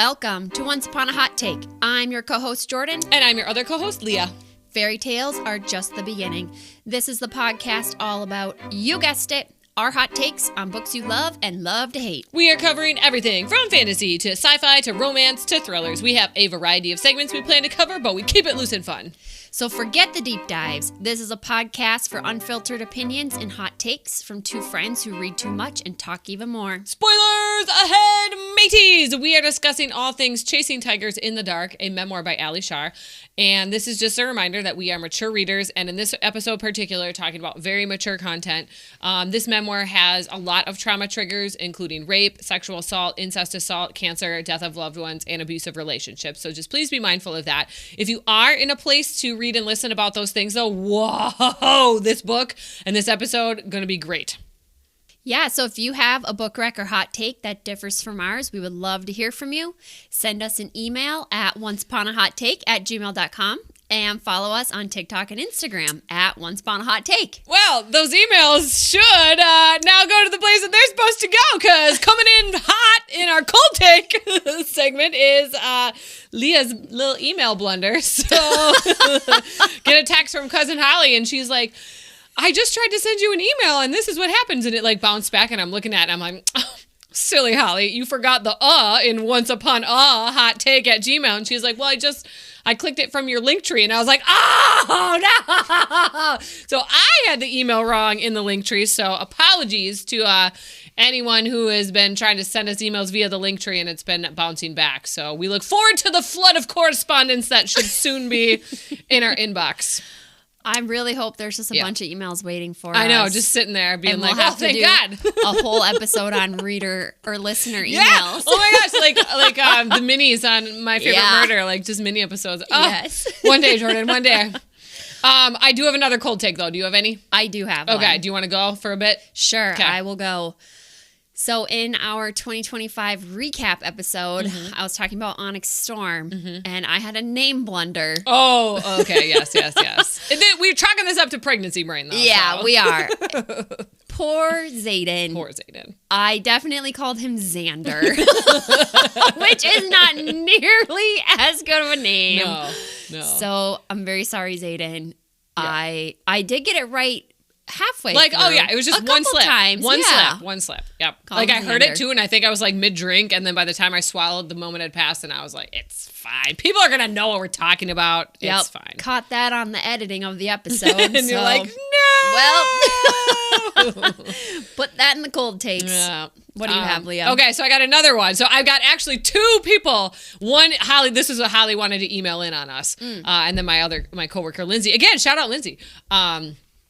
Welcome to Once Upon a Hot Take. I'm your co-host Jordan. And I'm your other co-host Leah. Fairy tales are just the beginning. This is the podcast all about, you guessed it, our hot takes on books you love and love to hate. We are covering everything from fantasy to sci-fi to romance to thrillers. We have a variety of segments we plan to cover, but we keep it loose and fun. So forget the deep dives. This is a podcast for unfiltered opinions and hot takes from two friends who read too much and talk even more. Spoilers ahead, mateys! We are discussing all things Chasing Tigers in the Dark, a memoir by Ali Shar. And this is just a reminder that we are mature readers, and in this episode in particular, talking about very mature content. This memoir has a lot of trauma triggers, including rape, sexual assault, incest assault, cancer, death of loved ones, and abusive relationships. So just please be mindful of that. If you are in a place to read and listen about those things, though, whoa, this book and this episode going to be great. Yeah, so if you have a book rec or hot take that differs from ours, we would love to hear from you. Send us an email at onceuponahot.take@gmail.com and follow us on TikTok and Instagram at Once.Upon.a.Hot.Take. Well, those emails should now go to the place that they're supposed to go, because coming in hot in our cold take segment is Leah's little email blunder. So get a text from Cousin Holly, and she's like, I just tried to send you an email, and this is what happens. And it like bounced back, and I'm looking at it, and I'm like, oh, silly Holly, you forgot the in Once.Upon.A.Hot.Take at Gmail. And she's like, well, I clicked it from your link tree, and I was like, oh, no. So I had the email wrong in the link tree. So apologies to anyone who has been trying to send us emails via the link tree, and it's been bouncing back. So we look forward to the flood of correspondence that should soon be in our inbox. I really hope there's just a bunch of emails waiting for us. I know, just sitting there being and like, we'll oh, thank God. A whole episode on reader or listener emails. Yeah. Oh my gosh, like the minis on My Favorite Murder, like just mini episodes. Oh, yes. One day, Jordan, one day. I do have another cold take, though. Do you have any? I do have one. Okay, do you want to go for a bit? Sure, okay. I will go. So in our 2025 recap episode, I was talking about Onyx Storm, and I had a name blunder. Oh, okay. Yes. We're chalking this up to pregnancy brain, though. Yeah, so. we are. Poor Zayden. Poor Zayden. I definitely called him Xander, which is not nearly as good of a name. No. So I'm very sorry, Zayden. Yeah. I did get it right halfway like through. Oh yeah, it was just one slip times. one slip. Yep. Like I heard it too, and I think I was like mid-drink, and then by the time I swallowed, the moment had passed, and I was like, it's fine, people are gonna know what we're talking about. It's fine. Caught that on the editing of the episode. And so. You're like, no. Well, put that in the cold takes. Yeah. What do you have, Leah? Okay, so I got another one. So I've got actually two people. One, Holly, this is what Holly wanted to email in on us. And then my coworker, Lindsay. Again, shout out Lindsay.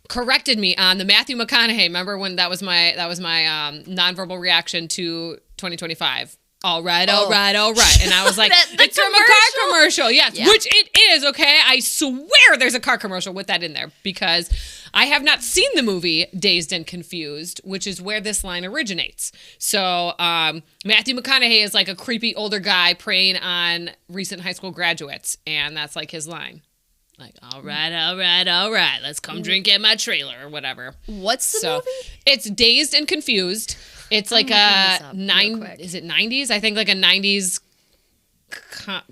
Corrected me on the Matthew McConaughey. Remember when that was my nonverbal reaction to 2025. All right. And I was like, it's from a car commercial. Yes, yeah. Which it is, okay? I swear there's a car commercial with that in there, because I have not seen the movie Dazed and Confused, which is where this line originates. So Matthew McConaughey is like a creepy older guy preying on recent high school graduates, and that's like his line. Like, all right, let's come drink at my trailer or whatever. What's the movie? It's Dazed and Confused. It's like is it 90s? I think like a 90s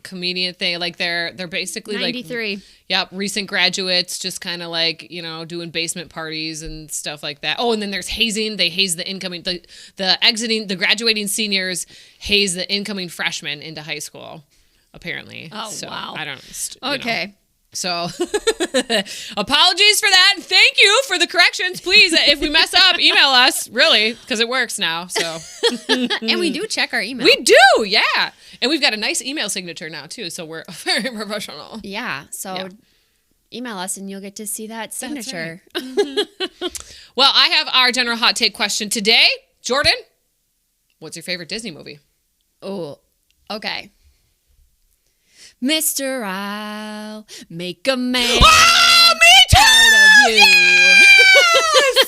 comedian thing. Like they're basically 93. Like, yep, recent graduates just kind of like, doing basement parties and stuff like that. Oh, and then there's hazing. They haze the incoming, the graduating seniors haze the incoming freshmen into high school, apparently. Oh, so, wow. I don't Okay. So apologies for that. And thank you for the corrections. Please, if we mess up, email us, really, because it works now. So and we do check our email. We do, yeah. And we've got a nice email signature now, too. So we're very professional. Yeah. So email us and you'll get to see that signature. Right. Well, I have our general hot take question today. Jordan, what's your favorite Disney movie? Oh, okay. Mr. I'll make a man out of you.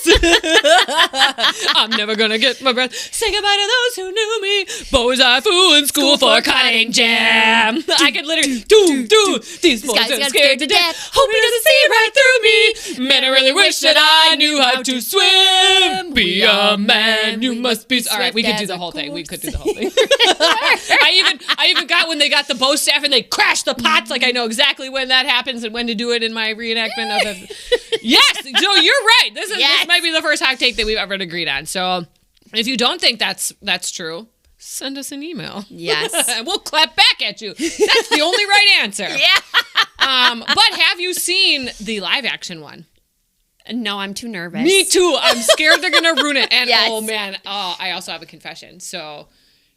Yes! I'm never gonna get my breath. Say goodbye to those who knew me. Boys I flew in school for cutting jam. I could literally do. These boys are scared to death. Hope he doesn't see right through me. Man, I really wish that I knew how to swim. Be a man, you must be. All right, we could do the whole thing. We could do the whole thing. I even got when they got the bow staff and they crashed the pots. Like I know exactly when that happens and when to do it in my reenactment of the. Yes, so you're right. This might be the first hot take that we've ever agreed on. So if you don't think that's true, send us an email. Yes. And we'll clap back at you. That's the only right answer. Yeah. But have you seen the live action one? No, I'm too nervous. Me too. I'm scared they're going to ruin it. And yes. oh man, I also have a confession. So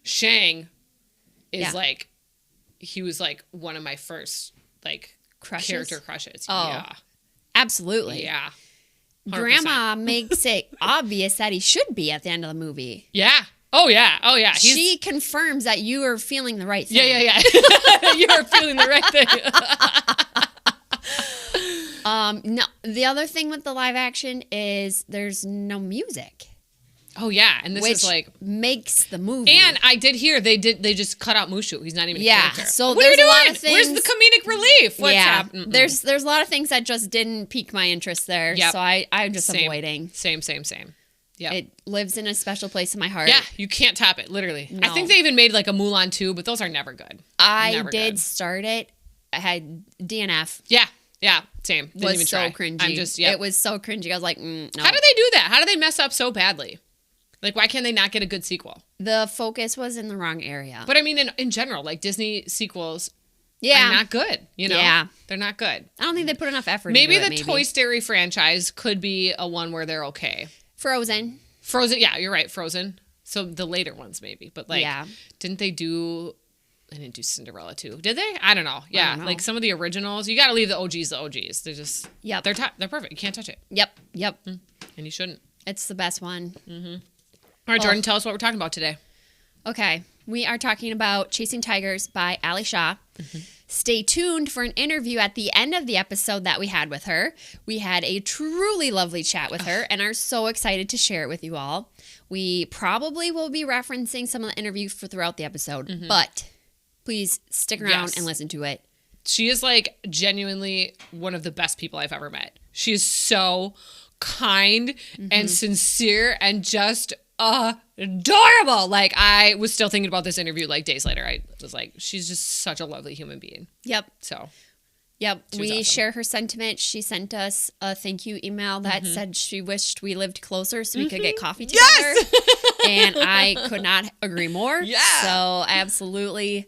Shang is like, he was like one of my first like character crushes. Oh, yeah. Absolutely. Yeah. 100%. Grandma makes it obvious that he should be at the end of the movie. Yeah. Oh, yeah. Oh, yeah. She confirms that you are feeling the right thing. Yeah. You're feeling the right thing. No, the other thing with the live action is there's no music. Oh, yeah. And this is like makes the movie. And I did hear they just cut out Mushu. He's not even a character. So what are you doing? A lot of things, where's the comedic relief? What's happening? There's a lot of things that just didn't pique my interest there. Yep. So I'm just avoiding. Same. Yeah. It lives in a special place in my heart. Yeah, you can't top it, literally. No. I think they even made like a Mulan 2, but those are never good. I did start it. I had DNF. Yeah, same. Didn't even try. So cringy. It was so cringy. I was like, no. How do they do that? How do they mess up so badly? Like, why can't they not get a good sequel? The focus was in the wrong area. But I mean, in general, like Disney sequels are not good, you know? Yeah. They're not good. I don't think they put enough effort into it. Maybe the Toy Story franchise could be a one where they're okay. Frozen, yeah, you're right, Frozen. So the later ones maybe. But like, didn't they do... They didn't do Cinderella too, did they? I don't know. Yeah, like some of the originals, you got to leave the OGs the OGs. They're just... Yep. They're perfect. You can't touch it. Yep. And you shouldn't. It's the best one. Mm-hmm. All right, Jordan, tell us what we're talking about today. Okay. We are talking about Chasing Tigers by Ali Shah. Mm-hmm. Stay tuned for an interview at the end of the episode that we had with her. We had a truly lovely chat with her and are so excited to share it with you all. We probably will be referencing some of the interviews throughout the episode, but please stick around and listen to it. She is like genuinely one of the best people I've ever met. She is so kind and sincere and just adorable. Like, I was still thinking about this interview like days later. I was like, she's just such a lovely human being. Yep. So. Yep. We awesome. Share her sentiment. She sent us a thank you email that said she wished we lived closer so we could get coffee together. Yes! And I could not agree more. Yeah. So absolutely.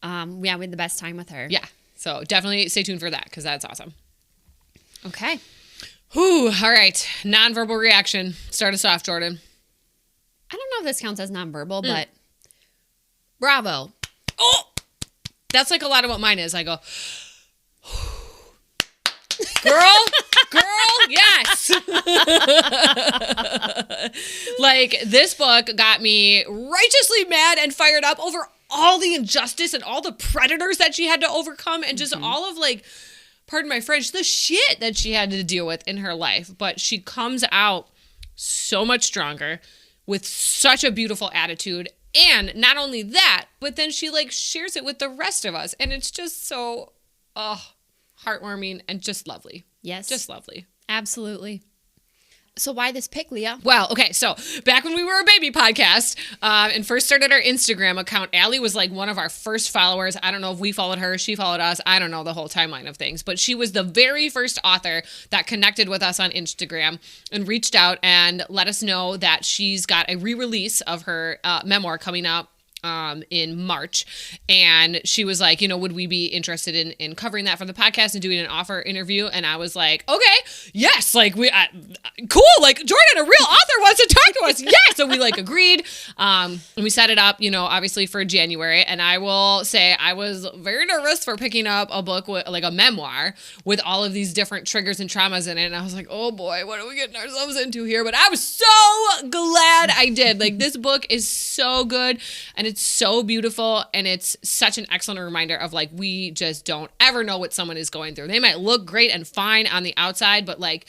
We had the best time with her. Yeah. So definitely stay tuned for that because that's awesome. Okay. Whew. All right. Nonverbal reaction. Start us off, Jordan. I don't know if this counts as nonverbal, but bravo. Oh, that's like a lot of what mine is. I go, girl, yes. Like, this book got me righteously mad and fired up over all the injustice and all the predators that she had to overcome and just all of, like, pardon my French, the shit that she had to deal with in her life. But she comes out so much stronger with such a beautiful attitude. And not only that, but then she like shares it with the rest of us. And it's just so heartwarming and just lovely. Yes. Just lovely. Absolutely. So why this pick, Leah? Well, okay, so back when we were a baby podcast and first started our Instagram account, Allie was like one of our first followers. I don't know if we followed her, she followed us. I don't know the whole timeline of things. But she was the very first author that connected with us on Instagram and reached out and let us know that she's got a re-release of her memoir coming out in March. And she was like, would we be interested in covering that for the podcast and doing an offer interview? And I was like, okay, yes, like cool. Like, Jordan, a real author wants to talk to us. Yes. So we like agreed. And we set it up, obviously for January. And I will say I was very nervous for picking up a book with like a memoir with all of these different triggers and traumas in it. And I was like, oh boy, what are we getting ourselves into here? But I was so glad I did. Like, this book is so good and it's so beautiful, and it's such an excellent reminder of like, we just don't ever know what someone is going through. They might look great and fine on the outside, but like,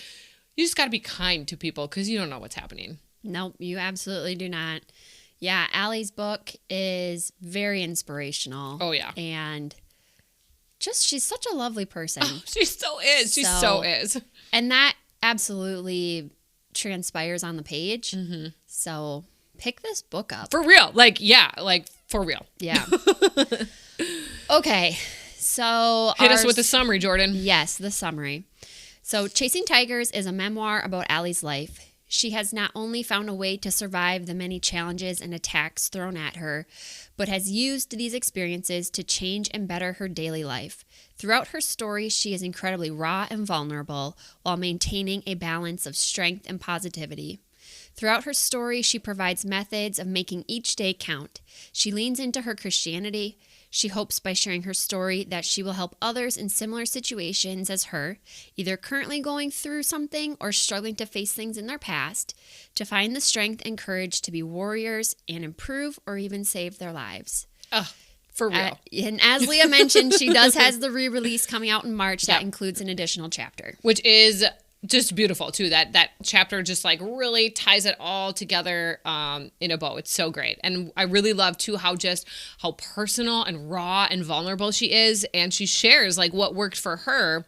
you just got to be kind to people because you don't know what's happening. Nope, you absolutely do not. Yeah, Allie's book is very inspirational. Oh, yeah. And just, she's such a lovely person. Oh, she so is. She so is. And that absolutely transpires on the page. Mm-hmm. So pick this book up. For real. Like, yeah, like for real. Yeah. Okay. So hit us with the summary, Jordan. Yes, the summary. So Chasing Tigers is a memoir about Allie's life. She has not only found a way to survive the many challenges and attacks thrown at her, but has used these experiences to change and better her daily life. Throughout her story, she is incredibly raw and vulnerable while maintaining a balance of strength and positivity. Throughout her story, she provides methods of making each day count. She leans into her Christianity. She hopes by sharing her story that she will help others in similar situations as her, either currently going through something or struggling to face things in their past, to find the strength and courage to be warriors and improve or even save their lives. Oh, for real. And as Leah mentioned, she does has the re-release coming out in March that includes an additional chapter. Which is just beautiful too. That chapter just like really ties it all together in a bow. It's so great. And I really love too how personal and raw and vulnerable she is. And she shares like what worked for her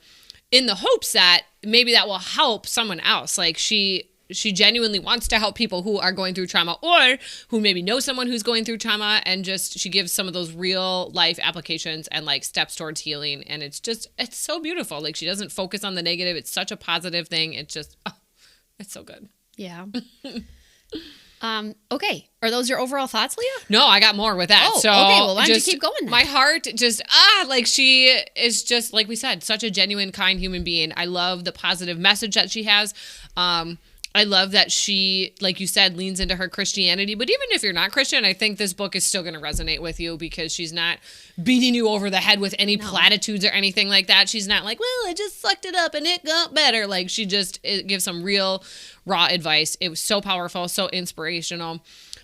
in the hopes that maybe that will help someone else. Like she genuinely wants to help people who are going through trauma or who maybe know someone who's going through trauma, and just she gives some of those real life applications and like steps towards healing. And it's so beautiful. Like she doesn't focus on the negative. It's such a positive thing. It's just, it's so good. Yeah. Okay. Are those your overall thoughts, Leah? No, I got more with that. Oh, so okay. Well, why don't you keep going then? My heart just, like she is just, like we said, such a genuine, kind human being. I love the positive message that she has. I love that she, like you said, leans into her Christianity. But even if you're not Christian, I think this book is still going to resonate with you because she's not beating you over the head with any platitudes or anything like that. She's not like, well, I just sucked it up and it got better. Like she just gives some real raw advice. It was so powerful, so inspirational.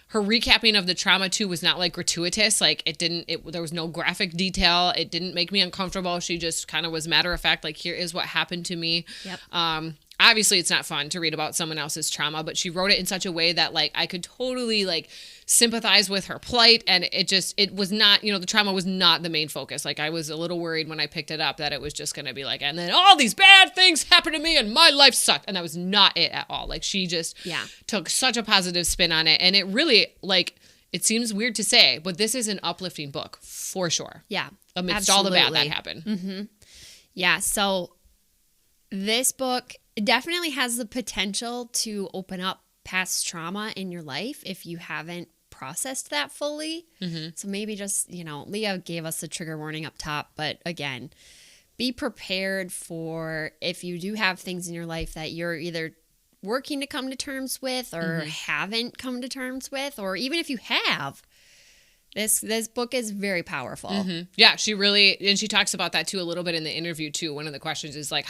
Her recapping of the trauma too was not like gratuitous. Like there was no graphic detail. It didn't make me uncomfortable. She just kind of was matter of fact. Like, here is what happened to me. Yep. Obviously it's not fun to read about someone else's trauma, but she wrote it in such a way that like I could totally like sympathize with her plight. And it was not, the trauma was not the main focus. Like I was a little worried when I picked it up that it was just going to be like, and then all these bad things happened to me and my life sucked. And that was not it at all. Like she just took such a positive spin on it. And it really, like, it seems weird to say, but this is an uplifting book for sure. Yeah. Amidst all the bad that happened. Mm-hmm. Yeah. So this book definitely has the potential to open up past trauma in your life if you haven't processed that fully. Mm-hmm. So maybe just, Leah gave us the trigger warning up top, but again, be prepared for if you do have things in your life that you're either working to come to terms with or haven't come to terms with, or even if you have, this book is very powerful. Mm-hmm. Yeah, and she talks about that too a little bit in the interview too. One of the questions is like,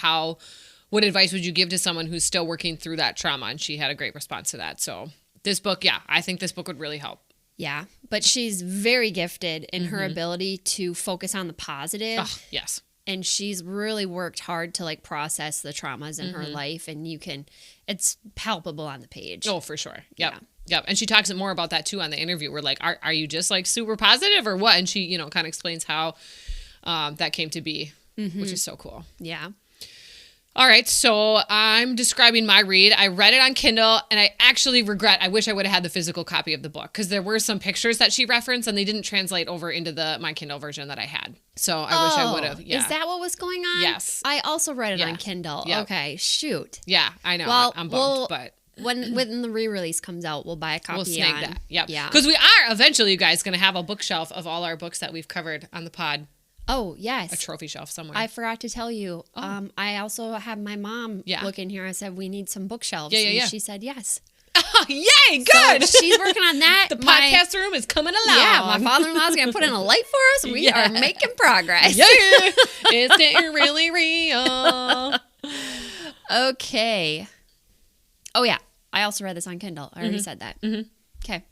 what advice would you give to someone who's still working through that trauma? And she had a great response to that. So this book, I think this book would really help. Yeah, but she's very gifted in her ability to focus on the positive. Oh, yes. And she's really worked hard to like process the traumas in her life, and it's palpable on the page. Oh, for sure. Yep. Yeah. Yep. And she talks more about that too on the interview. We're like, are you just like super positive or what? And she, kind of explains how that came to be, which is so cool. Yeah. All right, so I'm describing my read. I read it on Kindle, and I actually regret, I wish I would have had the physical copy of the book, because there were some pictures that she referenced, and they didn't translate over into my Kindle version that I had. So I wish I would have. Yeah. Is that what was going on? Yes. I also read it on Kindle. Yep. Okay, shoot. Yeah, I know. Well, I'm bummed, but... When the re-release comes out, we'll buy a copy. We'll snag that. Yep. Yeah. Because we are eventually, you guys, going to have a bookshelf of all our books that we've covered on the pod. Oh, yes. A trophy shelf somewhere. I forgot to tell you. Oh. I also have my mom look in here. I said, we need some bookshelves. Yeah. And she said, yes. Oh, yay, good. So she's working on that. The podcast room is coming along. Yeah, my father-in-law's going to put in a light for us. We are making progress. Yeah. It's getting really real. Okay. Oh, yeah. I also read this on Kindle. I already said that. Mm-hmm. Okay.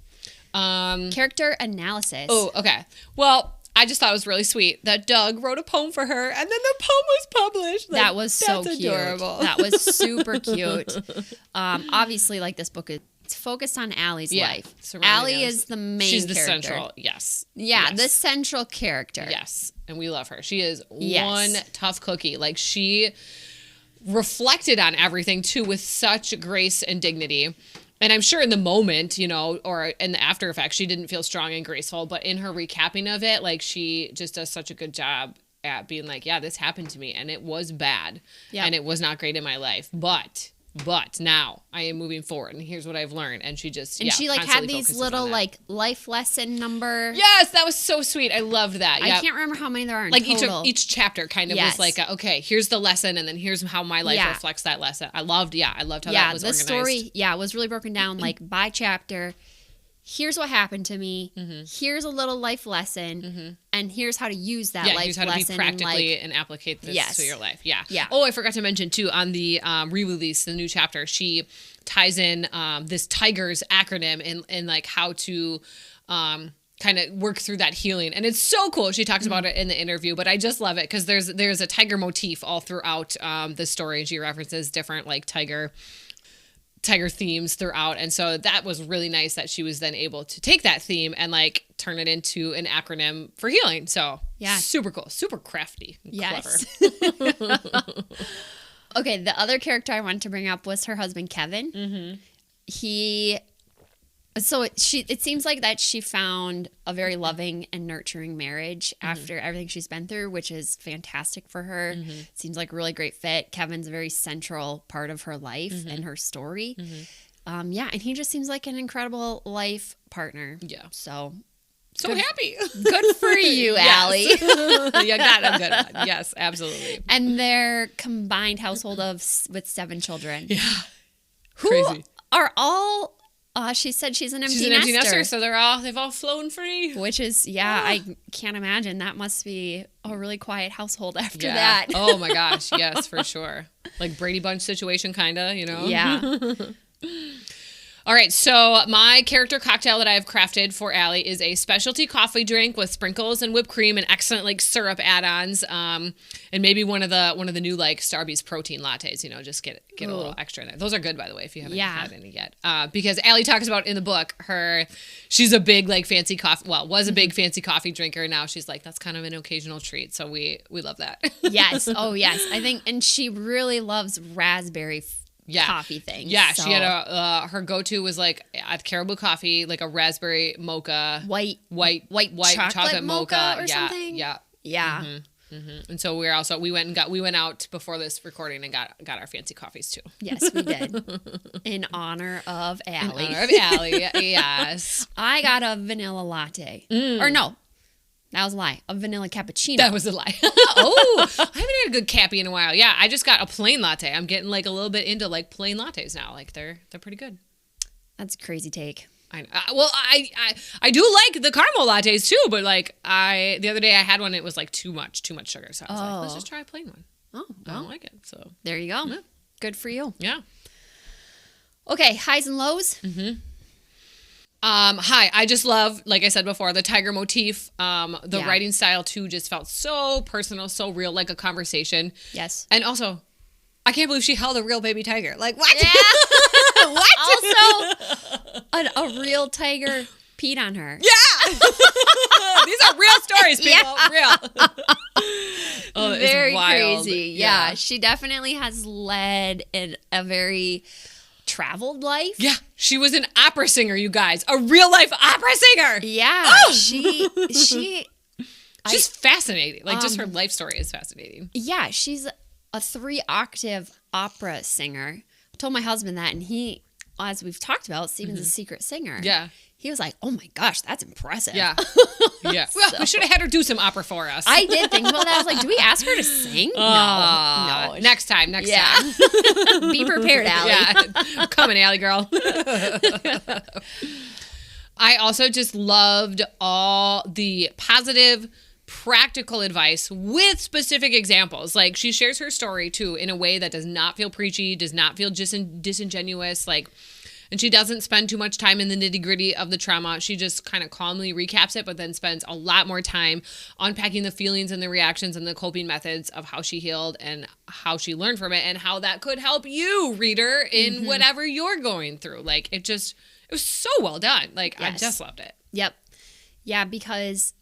Character analysis. Oh, okay. Well... I just thought it was really sweet that Doug wrote a poem for her, and then the poem was published. That was so cute. Adorable. That was super cute. Obviously, like, this book It's focused on Allie's life. surrounding Allie is the main She's the character. central, yes. Yeah, Yes. the central character. Yes, and we love her. She is Yes. one tough cookie. Like, she reflected on everything, too, with such grace and dignity. And I'm sure in the moment, you know, or in the after effects, she didn't feel strong and graceful. But in her recapping of it, like, she just does such a good job at being like, yeah, this happened to me, and it was bad. Yep. And it was not great in my life. But now I am moving forward, and here's what I've learned. And she just, And she, like, had constantly these focuses little, on that. like, life lesson number. Yes, that was so sweet. I loved that. I Yep. can't remember how many there are in Like total. each chapter kind of Yes. was like, okay, here's the lesson, and then here's how my life Yeah. reflects that lesson. I loved how that was the organized. story, was really broken down, like, by chapter. Here's what happened to me. Here's a little life lesson. And here's how to use that life here's how to be lesson. practically and applicate this Yes. to your life. Yeah. Yeah. Oh, I forgot to mention, too, on the re-release, the new chapter, she ties in this TIGER's acronym and like, how to kind of work through that healing. And it's so cool. She talks about it in the interview, but I just love it because there's a tiger motif all throughout the story. And she references different, like, tiger themes throughout, and so that was really nice that she was then able to take that theme and, like, turn it into an acronym for healing. So Yeah. super cool, super crafty and Yes. clever. Okay, the other character I wanted to bring up was her husband, Kevin. It seems like that she found a very loving and nurturing marriage after everything she's been through, which is fantastic for her. Seems like a really great fit. Kevin's a very central part of her life and her story. And he just seems like an incredible life partner. Yeah. So Happy. good for you, Allie. You got a good one. Yes, absolutely. And their combined household with 7 children. Yeah. Who Crazy. are all... she said she's an empty She's an empty nester. nester, so they've all flown free. Which is, I can't imagine. That must be a really quiet household after Yeah. that. Oh my gosh, yes, for sure. Like Brady Bunch situation, kind of, you know? Yeah. All right, so my character cocktail that I have crafted for Allie is a specialty coffee drink with sprinkles and whipped cream and excellent, like, syrup add-ons, and maybe one of the new, like, Starbucks protein lattes. You know, just get a little extra in there. Those are good, by the way, if you haven't had any yet. Because Allie talks about in the book she's a big, like, fancy coffee. Well, was a big fancy coffee drinker. Now she's like, that's kind of an occasional treat. So we love that. Yes. Oh, yes. I think, and she really loves raspberry coffee things. Yeah, so. she had her go-to was, like, at Caribou Coffee, like a raspberry mocha, white chocolate mocha or something. Yeah. Yeah. And so we went out before this recording and got our fancy coffees too. Yes, we did. In honor of Allie. Yes. I got a vanilla latte. Or no, that was a lie. A vanilla cappuccino. That was a lie. Oh, I haven't had a good cappy in a while. Yeah, I just got a plain latte. I'm getting, like, a little bit into, like, plain lattes now. Like, they're pretty good. That's a crazy take. I I do like the caramel lattes too, but, like, the other day I had one. It was, like, too much sugar. So I was like, let's just try a plain one. Oh, I don't like it. So there you go. Yeah. Good for you. yeah. Okay, highs and lows. Hi, I just love, like I said before, the tiger motif. The Yeah. writing style too just felt so personal, so real, like a conversation. Yes. And also, I can't believe she held a real baby tiger. Like, what? Yeah. What? Also, a real tiger peed on her. Yeah. These are real stories, people. Yeah. Real. Oh, it's Very wild. crazy. Yeah, she definitely has led a very traveled life. Yeah. She was an opera singer, you guys. A real life opera singer. Yeah. She's fascinating. Like, just her life story is fascinating. Yeah, she's a 3-octave opera singer. I told my husband that, and he, as we've talked about, Steven's a secret singer. Yeah. He was like, oh my gosh, that's impressive. Yeah. Yeah. Well, we should have had her do some opera for us. I did think about that. I was like, do we ask her to sing? No. Next time. Time. Be prepared, Allie. Yeah. Coming, Allie girl. I also just loved all the positive, practical advice with specific examples. Like, she shares her story too in a way that does not feel preachy, does not feel disingenuous. Like, And she doesn't spend too much time in the nitty-gritty of the trauma. She just kind of calmly recaps it, but then spends a lot more time unpacking the feelings and the reactions and the coping methods of how she healed and how she learned from it and how that could help you, reader, in whatever you're going through. Like, it was so well done. Like, I just loved it. Yep. Yeah, because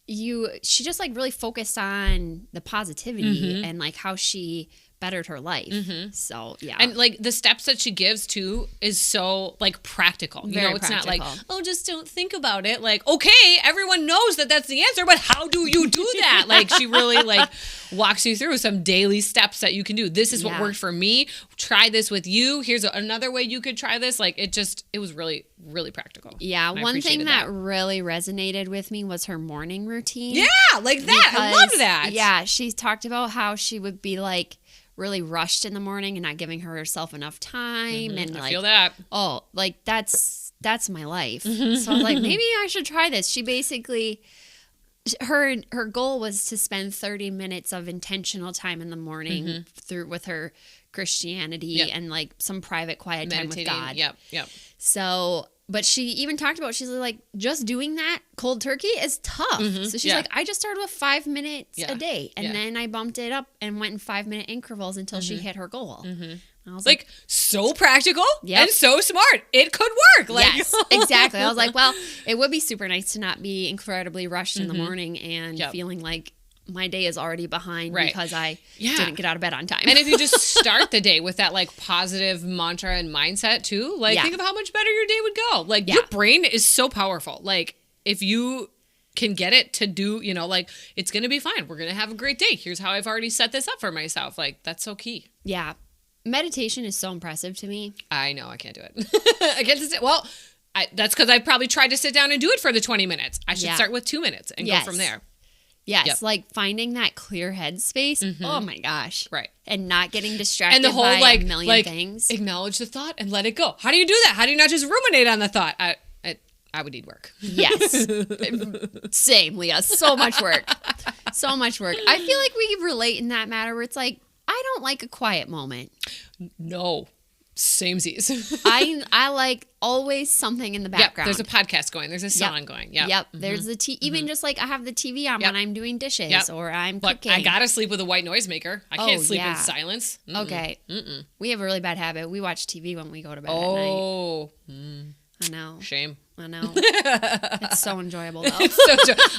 she just like really focused on the positivity and like how she bettered her life. So yeah. And like the steps that she gives too is so like practical. You know, it's not like, oh, just don't think about it. Like, okay, everyone knows that that's the answer, but how do you do that? Like, she really like walks you through some daily steps that you can do. This is what worked for me. Try this with you. Here's another way you could try this. Like, it was really, really practical. Yeah. One thing that really resonated with me was her morning routine. Yeah, like that. I loved that. Yeah. She talked about how she would be like really rushed in the morning and not giving herself enough time. And I like, feel that. Oh, like that's my life. So I was like, maybe I should try this. She basically, her goal was to spend 30 minutes of intentional time in the morning with her Christianity and like some private quiet time with God. Yep. So, but she even talked about, she's like, just doing that cold turkey is tough. So she's like, I just started with 5 minutes a day. And then I bumped it up and went in 5-minute intervals until she hit her goal. I was like, so practical and so smart. It could work. Like, yes, exactly. I was like, well, it would be super nice to not be incredibly rushed in the morning and feeling like my day is already behind because I didn't get out of bed on time. And if you just start the day with that like positive mantra and mindset too, like think of how much better your day would go. Like your brain is so powerful. Like if you can get it to do, you know, like it's going to be fine. We're going to have a great day. Here's how I've already set this up for myself. Like that's so key. Yeah. Meditation is so impressive to me. I know I can't do it. I can't sit. Well, that's because I probably tried to sit down and do it for the 20 minutes. I should start with 2 minutes and go from there. Yes, like finding that clear headspace. Oh my gosh. Right. And not getting distracted and the whole, by like, a million things. Acknowledge the thought and let it go. How do you do that? How do you not just ruminate on the thought? I would need work. Yes. Same, Leah. So much work. So much work. I feel like we relate in that matter where it's like, I don't like a quiet moment. No. Samesies. I like always something in the background. There's a podcast going. There's a song going. Yep. There's the even just like I have the TV on when I'm doing dishes or I'm cooking. I gotta sleep with a white noisemaker. I can't sleep in silence. Okay. We have a really bad habit. We watch TV when we go to bed at night. I know. Shame. I know. It's so enjoyable though.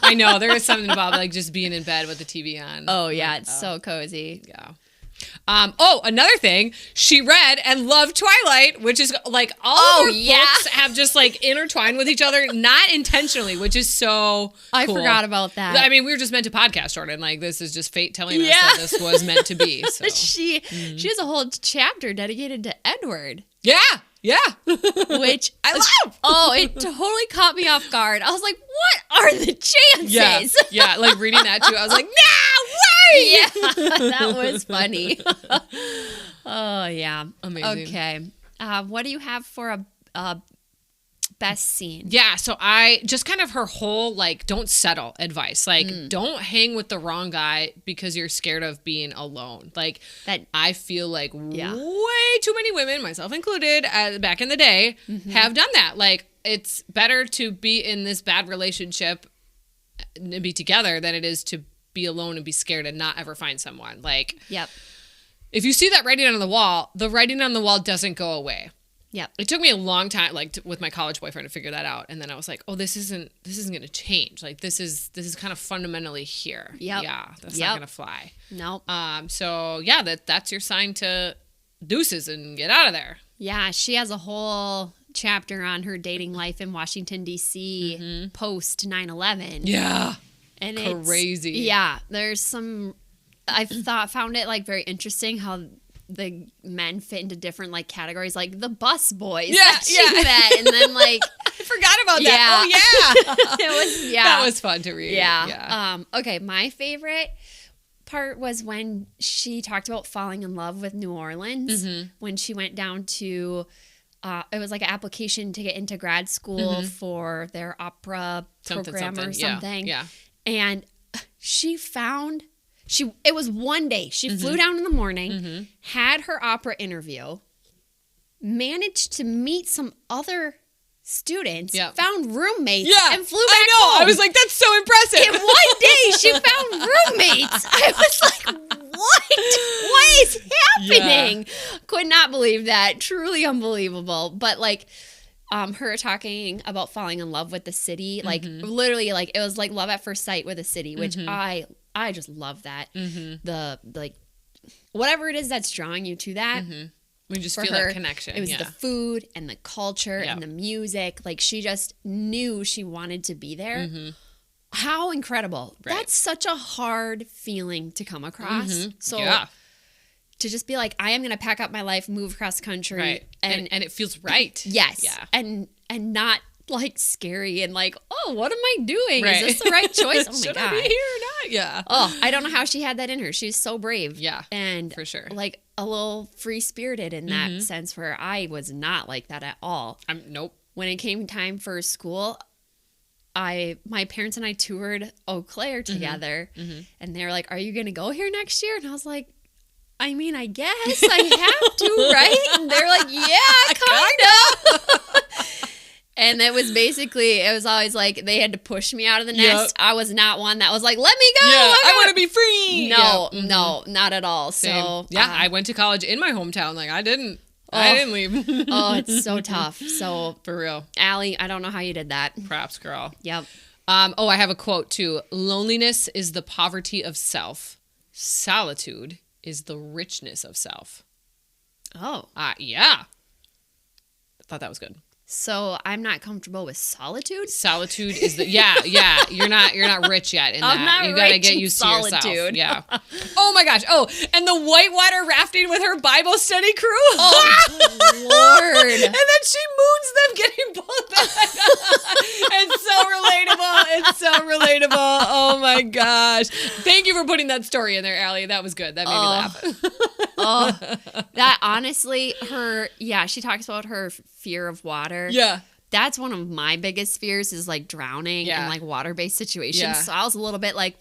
I know. There is something about like just being in bed with the TV on. Oh yeah, it's so cozy. Yeah. Another thing, she read and loved Twilight, which is like all of her books have just like intertwined with each other, not intentionally, which is so I cool. forgot about that. I mean, we were just meant to podcast, Jordan. Like this is just fate telling us that this was meant to be. So. She has a whole chapter dedicated to Edward. Yeah. Which I love. Oh, it totally caught me off guard. I was like, what are the chances? Yeah, like reading that too. I was like, no way! Yeah, that was funny. Oh, yeah. Amazing. Okay. What do you have for a best scene? Yeah, so I just kind of her whole like don't settle advice. Like don't hang with the wrong guy because you're scared of being alone. Like that I feel like way too many women, myself included, back in the day have done that. Like it's better to be in this bad relationship and be together than it is to be alone and be scared and not ever find someone. Like if you see that writing on the wall, the writing on the wall doesn't go away. Yep. It took me a long time, like with my college boyfriend, to figure that out, and then I was like, "Oh, this isn't going to change. Like this is kind of fundamentally here. Yeah, that's not going to fly. Nope. So yeah, that's your sign to deuces and get out of there. Yeah, she has a whole chapter on her dating life in Washington D.C. post 9/11. Yeah, and crazy. There's some. I found it like very interesting how the men fit into different like categories, like the bus boys that she met, and then like I forgot about that. Oh yeah, it was that was fun to read. Okay, my favorite part was when she talked about falling in love with New Orleans when she went down to it was like an application to get into grad school for their opera program or something. Yeah. And she found it was one day. She flew down in the morning, had her opera interview, managed to meet some other students, Yep. found roommates, Yeah, and flew back I know. home. I was like, that's so impressive. In one day, she found roommates. I was like, what is happening? Could not believe that. Truly unbelievable. But like, her talking about falling in love with the city, like literally, like it was like love at first sight with a city, which I just love that. The like, whatever it is that's drawing you to that. We just For feel her, that connection. it was the food and the culture and the music. Like she just knew she wanted to be there. How incredible. Right. That's such a hard feeling to come across. So to just be like, I am going to pack up my life, move across the country. Right. And it feels right. Yes. Yeah. And not like scary and like, oh, what am I doing? Right. Is this the right choice? Oh my Should God. I be here or not? Yeah. Oh, I don't know how she had that in her. She's so brave. Yeah, And for sure. like a little free spirited in that sense where I was not like that at all. Nope. When it came time for school, my parents and I toured Eau Claire together and they were like, are you going to go here next year? And I was like, I mean, I guess I have to, right? And they're like, yeah, kind of. And it was always like they had to push me out of the nest. I was not one that was like, let me go. Yeah, I want to be free. No, no, not at all. Same. So yeah, I went to college in my hometown. Like I didn't leave. Oh, it's so tough. So For real. Allie, I don't know how you did that. Props, girl. Yep. I have a quote too. Loneliness is the poverty of self. Solitude is the richness of self. Oh. Yeah. I thought that was good. So I'm not comfortable with solitude? Solitude is the You're not rich yet in that. I'm not You gotta rich get in used to yourself. solitude. Yeah. Oh my gosh. Oh, and the whitewater rafting with her Bible study crew. Oh, Lord. And then she moons them getting pulled back. It's so relatable. It's so relatable. Oh my gosh. Thank you for putting that story in there, Allie. That was good. That made me laugh. That honestly, she talks about her fear of water. Yeah. That's one of my biggest fears is like drowning in like water-based situations. Yeah. So I was a little bit like,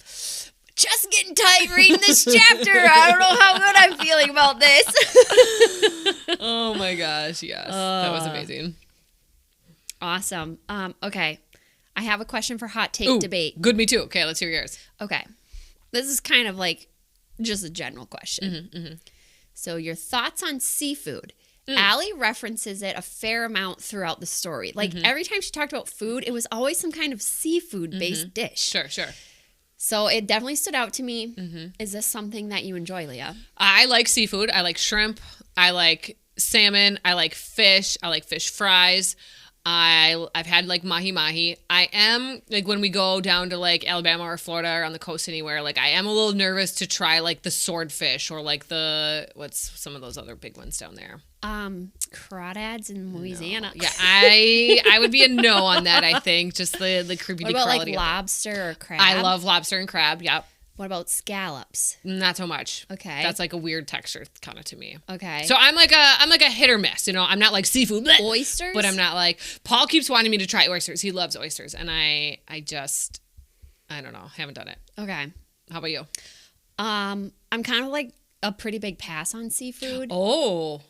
just getting tight reading this chapter. I don't know how good I'm feeling about this. Oh my gosh. Yes. That was amazing. Awesome. Okay. I have a question for hot take debate. Good, me too. Okay, let's hear yours. Okay. This is kind of like just a general question. So your thoughts on seafood. Allie references it a fair amount throughout the story. Like every time she talked about food, it was always some kind of seafood-based dish. Sure. So it definitely stood out to me. Is this something that you enjoy, Leah? I like seafood. I like shrimp. I like salmon. I like fish. I like fish fries. I've had like mahi. I am like when we go down to like Alabama or Florida or on the coast anywhere, like I am a little nervous to try like the swordfish or like what's some of those other big ones down there? Crawdads in Louisiana. No. Yeah, I would be a no on that. I think just the creepy. What about like lobster or crab? I love lobster and crab. Yep. What about scallops? Not so much. Okay. That's like a weird texture kind of to me. Okay. So I'm like a hit or miss, you know. I'm not like seafood. Bleh, oysters? but I'm not like Paul keeps wanting me to try oysters. He loves oysters, and I don't know, haven't done it. Okay. How about you? I'm kind of like a pretty big pass on seafood. Oh,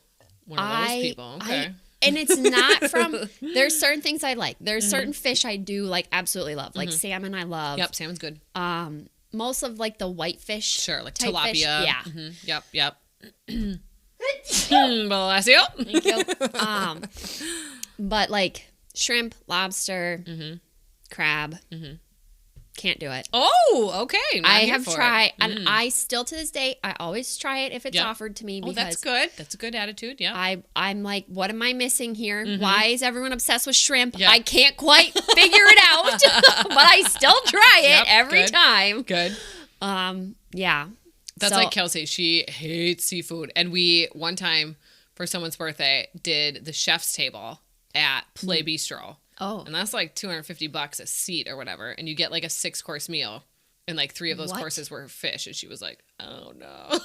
one of those people. Okay. And it's not from, there's certain things I like. There's certain fish I do like absolutely love. Like salmon I love. Yep, salmon's good. Most of like the whitefish. Sure, like type tilapia. Fish. Yeah. Yep. Bless you. Thank you. But like shrimp, lobster, crab, can't do it. Oh, okay. I have tried, and I still to this day, I always try it if it's offered to me. Oh, Because that's good. That's a good attitude. Yeah. I'm like, what am I missing here? Why is everyone obsessed with shrimp? Yeah. I can't quite figure it out, but I still try it every time. Good. Yeah. That's like Kelsey. She hates seafood. And we, one time for someone's birthday, did the chef's table at Play Bistro. Oh. And that's like $250 a seat or whatever. And you get like a 6-course meal. And like 3 of those courses were fish. And she was like, oh no.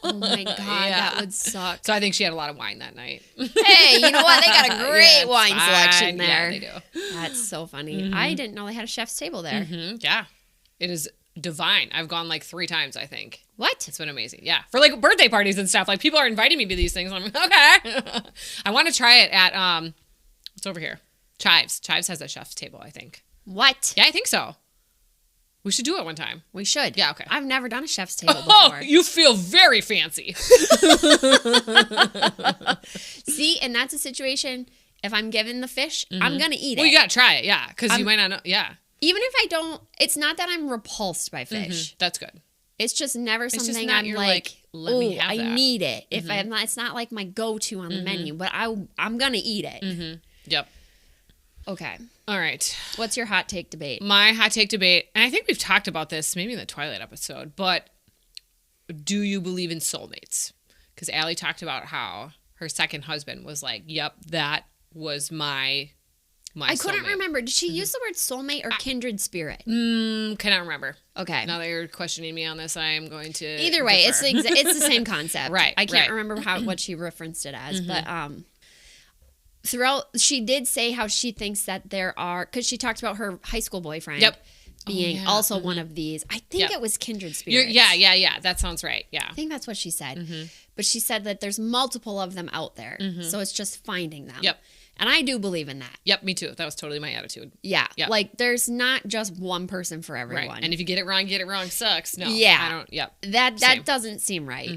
Oh my God, that would suck. So I think she had a lot of wine that night. Hey, you know what? They got a great wine selection there. Yeah, they do. That's so funny. I didn't know they had a chef's table there. Yeah. It is divine. I've gone like 3 times, I think. What? It's been amazing. Yeah. For like birthday parties and stuff. Like people are inviting me to these things. I'm like, okay. I want to try it at, what's over here? Chives. Chives has a chef's table, I think. What? Yeah, I think so. We should do it one time. We should. Yeah, okay. I've never done a chef's table before. Oh, you feel very fancy. See, and that's a situation, if I'm given the fish, I'm going to eat it. Well, you got to try it, yeah, because you might not know. Yeah. Even if I don't, it's not that I'm repulsed by fish. That's good. It's just never something not I'm you're like, let me have I that. need it. If I'm not, it's not like my go-to on the menu, but I'm going to eat it. Yep. Okay. All right. What's your hot take debate? My hot take debate, and I think we've talked about this maybe in the Twilight episode, but do you believe in soulmates? Because Allie talked about how her second husband was like, yep, that was my I couldn't soulmate. remember. Did she use the word soulmate or kindred spirit? Cannot remember. Okay. Now that you're questioning me on this, I am going to Either way, defer. it's the same concept. Right, I can't right. remember what she referenced it as, but throughout, she did say how she thinks that there are, because she talked about her high school boyfriend being also one of these. I think it was kindred spirits. Yeah. That sounds right. Yeah. I think that's what she said. But she said that there's multiple of them out there, so it's just finding them. Yep. And I do believe in that. Yep, me too. That was totally my attitude. Yeah. Yep. Like, there's not just one person for everyone. Right. And if you get it wrong sucks. No. Yeah. I don't. Yep. That Same. doesn't seem right.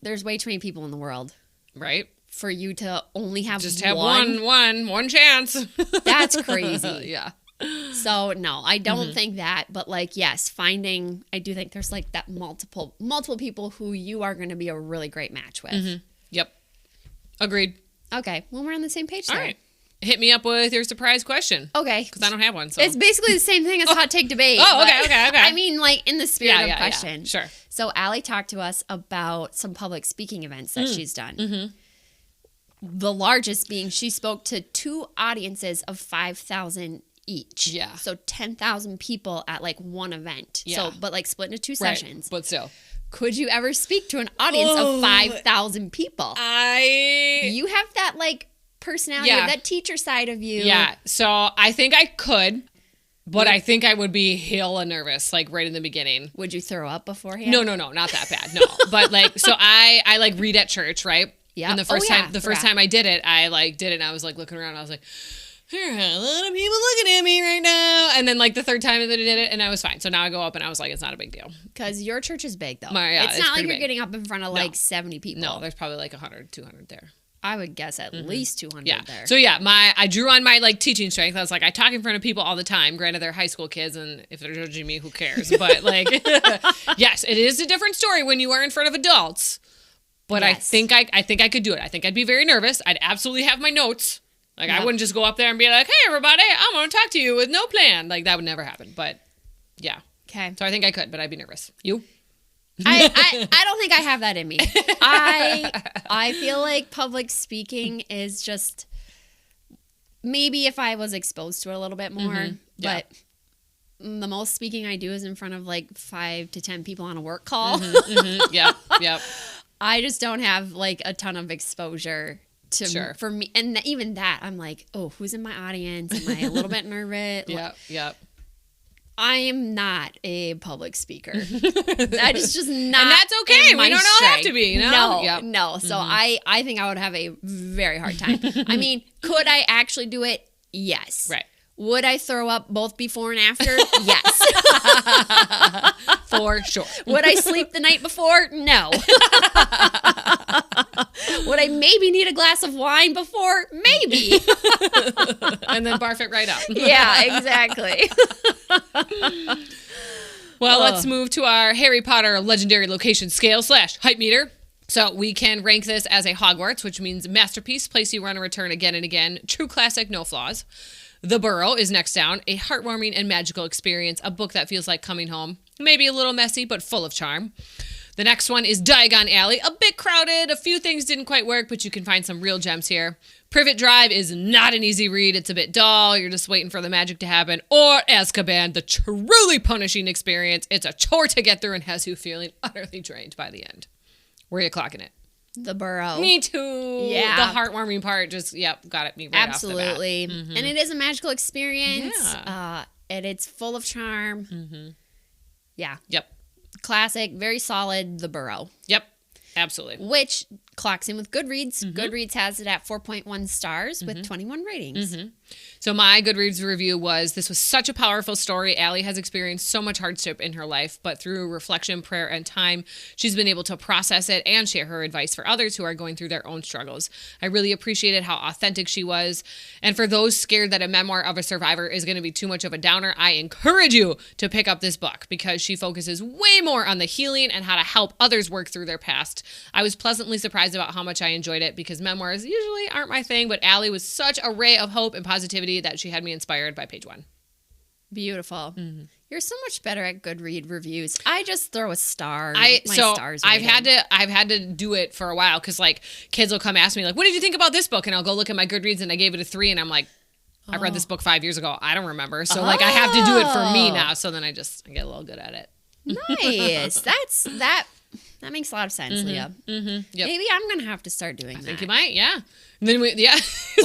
There's way too many people in the world Right. for you to only have Just have one. one chance. That's crazy. Yeah. So no, I don't think that, but like, yes, I do think there's like that multiple people who you are going to be a really great match with. Yep. Agreed. Okay. Well, we're on the same page there. All right. Hit me up with your surprise question. Okay. Because I don't have one. So. It's basically the same thing as hot take debate. Oh, but okay. I mean, like in the spirit of question. Yeah. Sure. So Allie talked to us about some public speaking events that she's done. The largest being she spoke to 2 audiences of 5,000 each. Yeah. So 10,000 people at like one event. Yeah. So, but like split into 2 Right. sessions. But still. Could you ever speak to an audience of 5,000 people? You have that like personality, that teacher side of you. Yeah. So I think I could, but I think I would be hella nervous, like right in the beginning. Would you throw up beforehand? No, not that bad. No. But like, so I like read at church, right? Yeah. And the first time I did it, I like did it and I was like looking around. I was like, there are a lot of people looking at me right now. And then like the third time that I did it and I was fine. So now I go up and I was like, it's not a big deal. Because your church is big though. It's not like pretty you're big. getting up in front of like 70 people. No, there's probably like 100, 200 there. I would guess at least 200 Yeah. there. So yeah, I drew on my like teaching strength. I was like, I talk in front of people all the time. Granted, they're high school kids, and if they're judging me, who cares? But like, yes, it is a different story when you are in front of adults. But Yes. I think I could do it. I think I'd be very nervous. I'd absolutely have my notes. Like I wouldn't just go up there and be like, hey everybody, I'm gonna talk to you with no plan. Like that would never happen. But yeah. Okay. So I think I could, but I'd be nervous. You? I don't think I have that in me. I feel like public speaking is just maybe if I was exposed to it a little bit more, Yeah. but the most speaking I do is in front of like 5 to 10 people on a work call. Yep. I just don't have like a ton of exposure to for me, and even that I'm like, oh, who's in my audience? Am I a little bit nervous? Yep. I am not a public speaker. That is just not. And that's okay. in my We don't all have strength. to be, you know? No. So I think I would have a very hard time. I mean, could I actually do it? Yes. Right. Would I throw up both before and after? Yes. For sure. Would I sleep the night before? No. Would I maybe need a glass of wine before? Maybe. And then barf it right out. Yeah, exactly. Well, let's move to our Harry Potter legendary location scale / hype meter. So we can rank this as a Hogwarts, which means masterpiece, place you want to return again and again, true classic, no flaws. The Burrow is next down, a heartwarming and magical experience, a book that feels like coming home, maybe a little messy, but full of charm. The next one is Diagon Alley, a bit crowded, a few things didn't quite work, but you can find some real gems here. Privet Drive is not an easy read, it's a bit dull, you're just waiting for the magic to happen. Or Azkaban, the truly punishing experience, it's a chore to get through and has you feeling utterly drained by the end. Where are you clocking it? The Burrow. Me too. Yeah. The heartwarming part just, got it me right Absolutely. off the bat. And it is a magical experience. Yeah. And it's full of charm. Yeah. Yep. Classic, very solid, The Burrow. Yep. Absolutely. Which clocks in with Goodreads. Goodreads has it at 4.1 stars with 21 ratings. So my Goodreads review was, this was such a powerful story. Allie has experienced so much hardship in her life, but through reflection, prayer, and time, she's been able to process it and share her advice for others who are going through their own struggles. I really appreciated how authentic she was. And for those scared that a memoir of a survivor is going to be too much of a downer, I encourage you to pick up this book because she focuses way more on the healing and how to help others work through their past. I was pleasantly surprised about how much I enjoyed it because memoirs usually aren't my thing, but Allie was such a ray of hope and positivity that she had me inspired by page 1. Beautiful. You're so much better at Goodread reviews. I just throw a star. I've had to do it for a while because like kids will come ask me like, what did you think about this book? And I'll go look at my Goodreads and I gave it a 3 and I'm like, I read this book 5 years ago. I don't remember. So like I have to do it for me now. So then I get a little good at it. Nice. That makes a lot of sense, Leah. Yep. Maybe I'm going to have to start doing that. I think you might, yeah. And then so we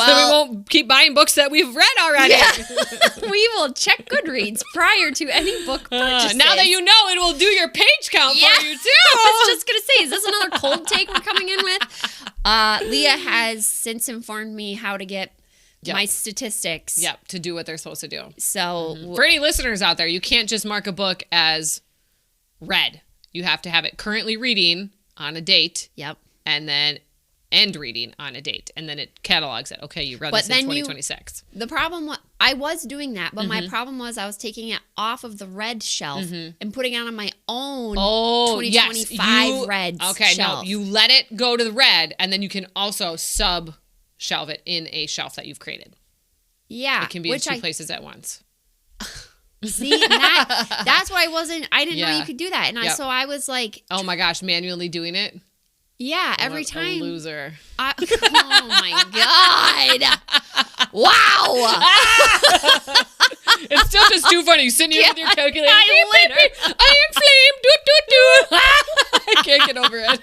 won't keep buying books that we've read already. Yeah. We will check Goodreads prior to any book purchases. Now that you know, it will do your page count for you too. I was just going to say, is this another cold take we're coming in with? Leah has since informed me how to get my statistics. Yep, to do what they're supposed to do. So for any listeners out there, you can't just mark a book as read. You have to have it currently reading on a date. Yep. And then end reading on a date. And then it catalogs it. Okay, you read this in 2026. The problem was, I was doing that, but my problem was I was taking it off of the red shelf and putting it on my own 2025 red shelf. Okay, no, you let it go to the red, and then you can also sub-shelve it in a shelf that you've created. Yeah. It can be in 2 places at once. See, that's why I didn't know you could do that. And so I was like, oh my gosh, manually doing it? Yeah, every time. A loser. Oh my God. Wow. It's still just too funny. Sitting here with your calculator. I am flame. I can't get over it.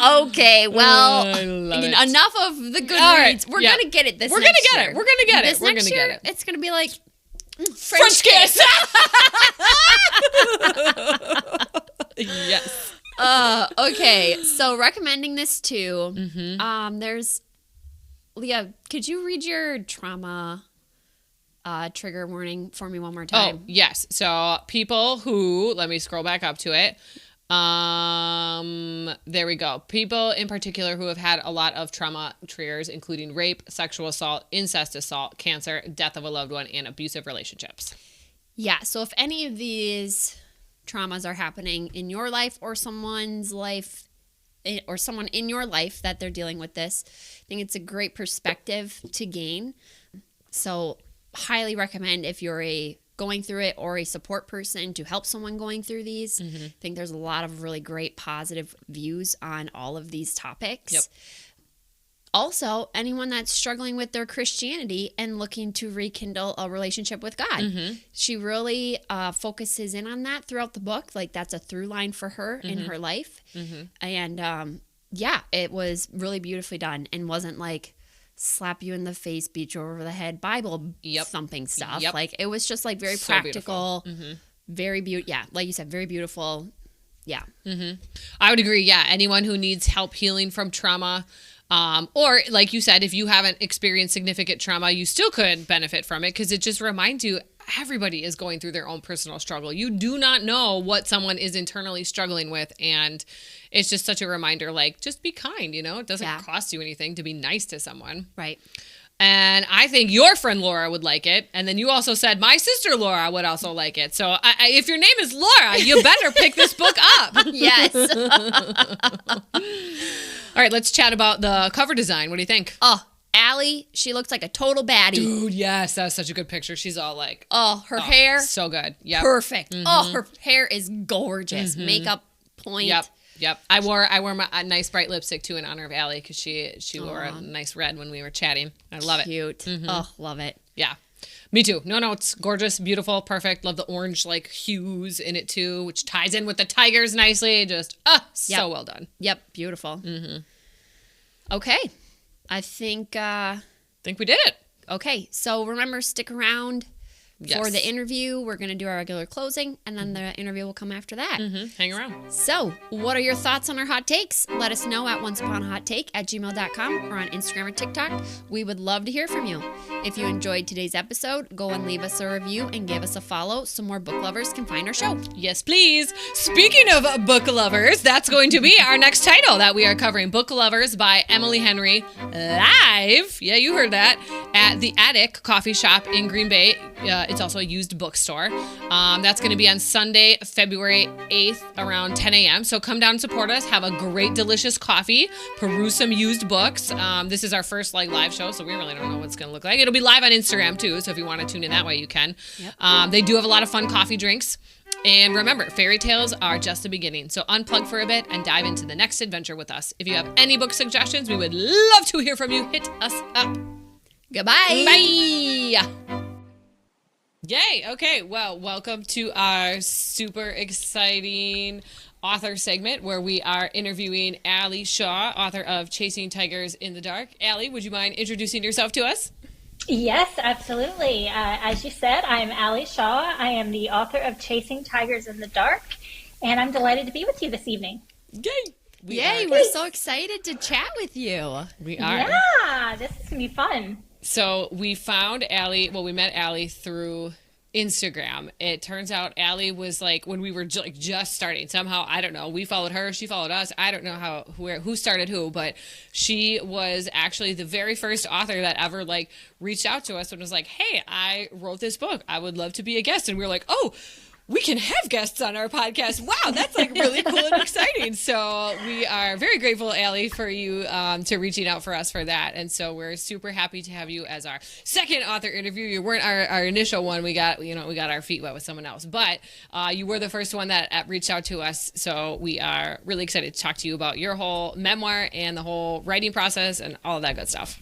Okay, well, enough of the Goodreads. Right. We're going to get it this next year. We're going to get it. We're going to get it. It's going to be like French kiss. Yes. Okay, so recommending this too. There's Leah. Could you read your trauma trigger warning for me one more time? Oh yes. So people who, let me scroll back up to it. There we go. People in particular who have had a lot of trauma triggers, including rape, sexual assault, incest assault, cancer, death of a loved one, and abusive relationships. Yeah. So if any of these traumas are happening in your life or someone's life or someone in your life that they're dealing with this, I think it's a great perspective to gain. So highly recommend if you're going through it or a support person to help someone going through these. I think there's a lot of really great positive views on all of these topics. Yep. Also, anyone that's struggling with their Christianity and looking to rekindle a relationship with God. She really focuses in on that throughout the book. Like that's a through line for her in her life. And it was really beautifully done and wasn't like slap you in the face, beat you over the head, Bible thumping stuff. Like it was just like very practical, very beautiful. Yeah, like you said, very beautiful. Yeah. I would agree. Yeah, anyone who needs help healing from trauma, or like you said, if you haven't experienced significant trauma, you still could benefit from it because it just reminds you everybody is going through their own personal struggle. You do not know what someone is internally struggling with, and it's just such a reminder, like, just be kind, it doesn't cost you anything to be nice to someone. Right. And I think your friend Laura would like it. And then you also said my sister Laura would also like it. So if your name is Laura, you better pick this book up. Yes. All right, let's chat about the cover design. What do you think? Oh, Allie, she looks like a total baddie. Dude, yes, that's such a good picture. She's all like... her hair. So good. Yep. Perfect. Oh, her hair is gorgeous. Makeup point. Yep. I wore a nice bright lipstick too in honor of Allie because she wore a nice red when we were chatting. I love it. Cute. Oh, love it. Yeah. Me too. No, it's gorgeous, beautiful, perfect. Love the orange like hues in it too, which ties in with the tigers nicely. Just so well done. Yep, beautiful. Okay. I think we did it. Okay, so remember, stick around For the interview, we're going to do our regular closing, and then the interview will come after that. Hang around. So, what are your thoughts on our hot takes? Let us know at Once.Upon.A.Hot.Take@gmail.com or on Instagram or TikTok. We would love to hear from you. If you enjoyed today's episode, go and leave us a review and give us a follow so more book lovers can find our show. Yes, please. Speaking of book lovers, that's going to be our next title that we are covering. Book Lovers by Emily Henry, live. Yeah, you heard that. At the Attic Coffee Shop in Green Bay. It's also a used bookstore. That's going to be on Sunday, February 8th around 10 a.m. So come down and support us. Have a great, delicious coffee. Peruse some used books. This is our first live show, so we really don't know what it's going to look like. It'll be live on Instagram too, so if you want to tune in that way, you can. Yep. They do have a lot of fun coffee drinks. And remember, fairy tales are just the beginning. So unplug for a bit and dive into the next adventure with us. If you have any book suggestions, we would love to hear from you. Hit us up. Goodbye. Bye. Yay. Okay. Well, welcome to our super exciting author segment where we are interviewing Allie Shaw, author of Chasing Tigers in the Dark. Allie, would you mind introducing yourself to us? Yes, absolutely. As you said, I'm Allie Shaw. I am the author of Chasing Tigers in the Dark, and I'm delighted to be with you this evening. Yay. We're so excited to chat with you. We are. Yeah, this is going to be fun. So we found Allie, we met Allie through Instagram. It turns out Allie was when we were just starting. Somehow, I don't know, we followed her, she followed us. I don't know who started who, but she was actually the very first author that ever reached out to us and was like, hey, I wrote this book. I would love to be a guest. And we were like, oh, we can have guests on our podcast. Wow, that's really cool and exciting. So we are very grateful, Allie, for you to reaching out for us for that. And so we're super happy to have you as our second author interview. You weren't our initial one. We got our feet wet with someone else, but you were the first one that reached out to us. So we are really excited to talk to you about your whole memoir and the whole writing process and all of that good stuff.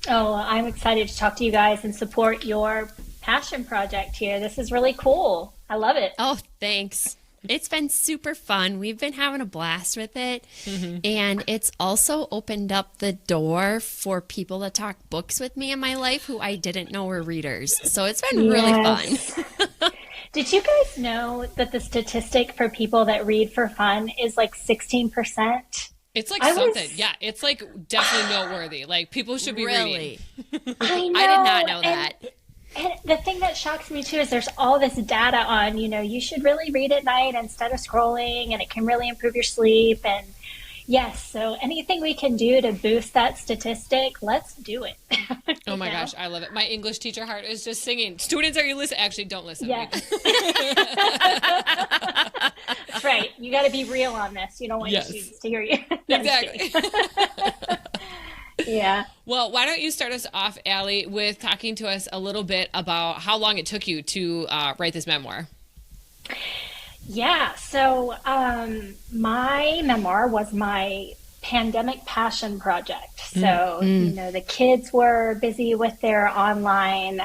Oh, I'm excited to talk to you guys and support your passion project here. This is really cool. I love it. Oh, thanks. It's been super fun. We've been having a blast with it. And it's also opened up the door for people to talk books with me in my life who I didn't know were readers. So it's been really fun. Did you guys know that the statistic for people that read for fun is 16%? It's something. Yeah, it's definitely noteworthy. People should be reading. I know. I did not know that. And the thing that shocks me too is there's all this data on, you should really read at night instead of scrolling, and it can really improve your sleep. And yes, so anything we can do to boost that statistic, let's do it. Oh my gosh, I love it. My English teacher heart is just singing. Students, are you listening? Actually, don't listen. Yeah. That's right. You got to be real on this. You don't want your students to hear you. Exactly. Yeah. Well, why don't you start us off, Allie, with talking to us a little bit about how long it took you to write this memoir? Yeah. So my memoir was my pandemic passion project. So, the kids were busy with their online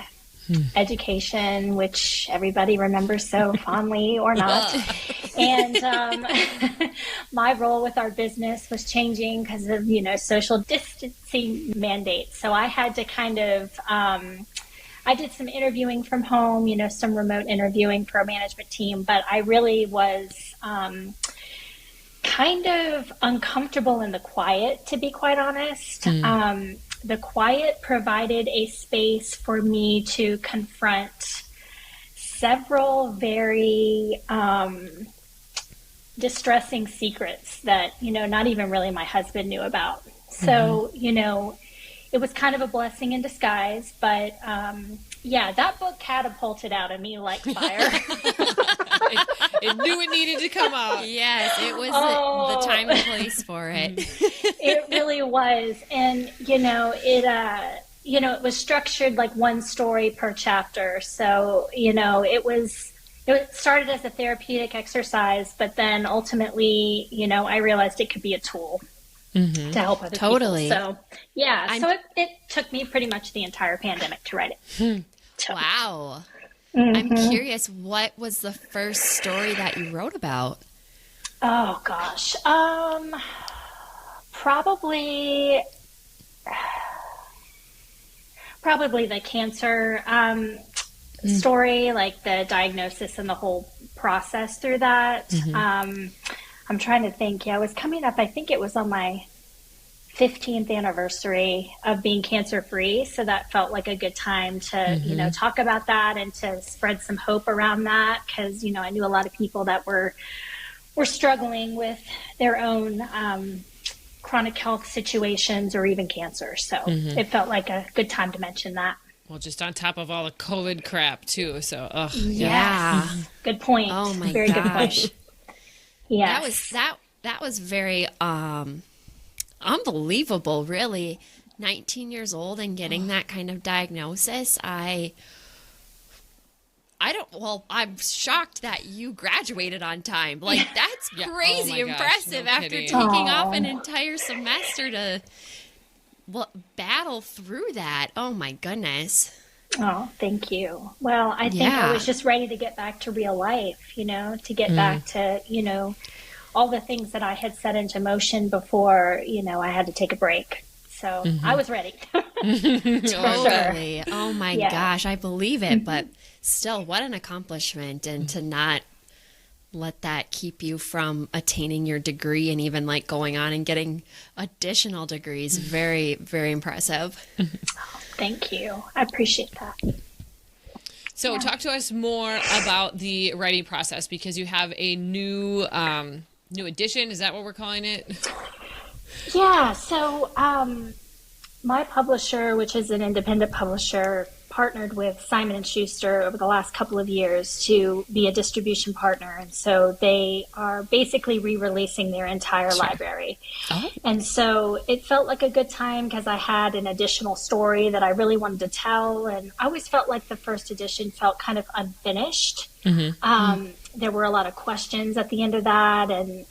education, which everybody remembers so fondly or not. And my role with our business was changing because of, social distancing mandates. So I had to kind of, I did some interviewing from home, some remote interviewing for a management team, but I really was kind of uncomfortable in the quiet, to be quite honest. The quiet provided a space for me to confront several very distressing secrets that, not even really my husband knew about. So, it was kind of a blessing in disguise, but that book catapulted out of me like fire. It knew it needed to come out. Yes, it was the time and place for it. It really was. And, it was structured like one story per chapter. So, it started as a therapeutic exercise, but then ultimately, I realized it could be a tool to help other people. So, it took me pretty much the entire pandemic to write it. Wow. I'm curious, what was the first story that you wrote about? Oh, gosh. Probably the cancer. story, like the diagnosis and the whole process through that. I'm trying to think. Yeah, it was coming up. I think it was on my 15th anniversary of being cancer free. So that felt like a good time to, you know, talk about that and to spread some hope around that. Cause, you know, I knew a lot of people that were struggling with their own, chronic health situations or even cancer. So it felt like a good time to mention that. Well, just on top of all the COVID crap too. So, Yeah. Good point. Oh my Very gosh. good point. Yeah. That was very unbelievable, really. 19 years old and getting that kind of diagnosis. I'm shocked that you graduated on time. Like, that's crazy Oh my gosh, impressive no after kidding. taking off an entire semester to battle through that. Oh my goodness. Oh, thank you. Well, I think I was just ready to get back to real life, you know, to get back to, you know, all the things that I had set into motion before, you know, I had to take a break. So I was ready. Totally. Oh my gosh, I believe it. But still, what an accomplishment. And to not let that keep you from attaining your degree and even like going on and getting additional degrees. Very, very impressive. Thank you. I appreciate that. So talk to us more about the writing process, because you have a new edition. Is that what we're calling it? Yeah. So my publisher, which is an independent publisher, partnered with Simon & Schuster over the last couple of years to be a distribution partner. And so they are basically re-releasing their entire library. Oh. And so it felt like a good time because I had an additional story that I really wanted to tell. And I always felt like the first edition felt kind of unfinished. There were a lot of questions at the end of that. And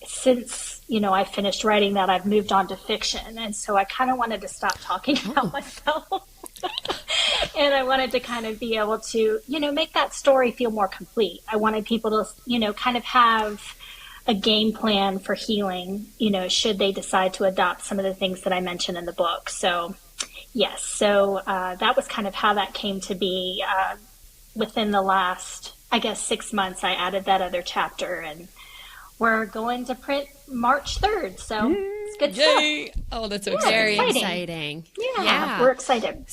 since, you know, I finished writing that, I've moved on to fiction. And so I kind of wanted to stop talking about myself. And I wanted to kind of be able to, you know, make that story feel more complete. I wanted people to, you know, kind of have a game plan for healing, you know, should they decide to adopt some of the things that I mentioned in the book. So, yes. So that was kind of how that came to be. Within the last, I guess, 6 months, I added that other chapter, and we're going to print March 3rd. So it's good stuff. Oh, that's so Very exciting. Yeah, we're excited.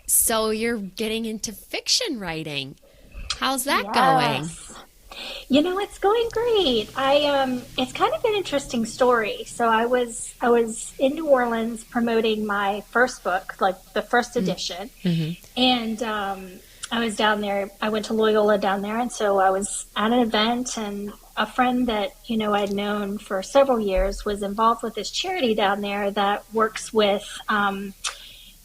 So you're getting into fiction writing. How's that going? You know, it's going great. It's kind of an interesting story. So I was in New Orleans promoting my first book, like the first edition. And I was down there. I went to Loyola down there. And so I was at an event, and a friend that, you know, I'd known for several years was involved with this charity down there that works with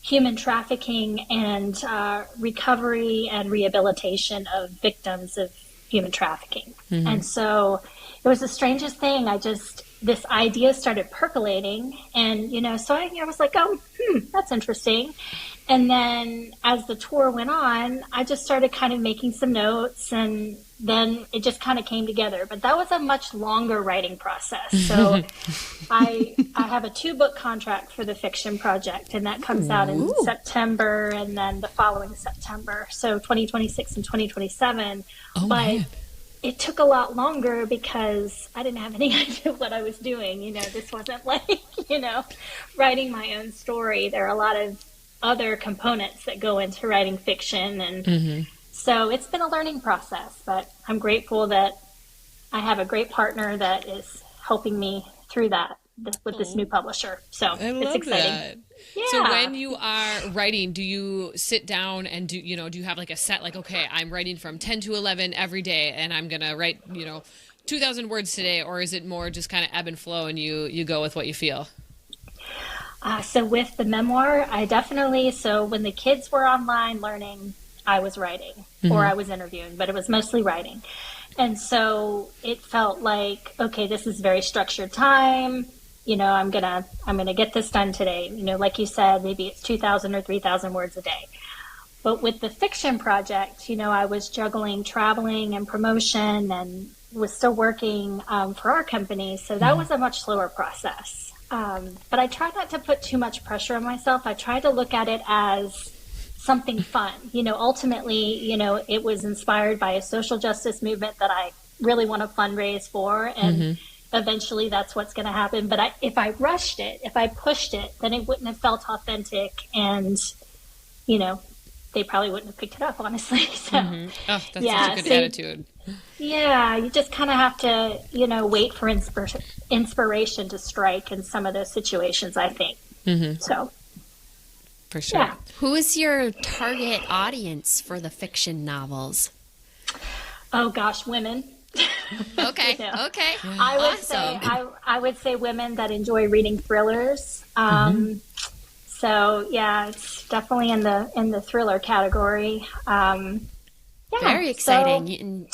human trafficking and recovery and rehabilitation of victims of human trafficking. And so it was the strangest thing. This idea started percolating, and, you know, so I was like, oh, that's interesting. And then as the tour went on, I just started kind of making some notes, and then it just kind of came together. But that was a much longer writing process. So I have a 2-book contract for the fiction project, and that comes out in September and then the following September. So 2026 and 2027. Man. It took a lot longer because I didn't have any idea what I was doing. You know, this wasn't like, you know, writing my own story. There are a lot of other components that go into writing fiction. And so it's been a learning process, but I'm grateful that I have a great partner that is helping me through that with this new publisher. So it's exciting. That. Yeah. So when you are writing, do you sit down and do you have like a set, like, okay, I'm writing from 10 to 11 every day and I'm going to write, 2,000 words today, or is it more just kind of ebb and flow and you go with what you feel? So with the memoir, so when the kids were online learning, I was writing or I was interviewing, but it was mostly writing. And so it felt like, okay, this is very structured time. You know, I'm gonna get this done today. You know, like you said, maybe it's 2,000 or 3,000 words a day. But with the fiction project, you know, I was juggling traveling and promotion, and was still working for our company. So that was a much slower process. But I tried not to put too much pressure on myself. I tried to look at it as something fun. Ultimately, it was inspired by a social justice movement that I really want to fundraise for. And eventually that's what's going to happen. But if I rushed it, if I pushed it, then it wouldn't have felt authentic. And, they probably wouldn't have picked it up, honestly. So, Oh, that's such a good attitude. Yeah, you just kind of have to, wait for inspiration to strike in some of those situations, I think. So, for sure. Yeah. Who is your target audience for the fiction novels? Oh gosh, women. Okay. Okay. I would say women that enjoy reading thrillers. So yeah, it's definitely in the thriller category. Very exciting. And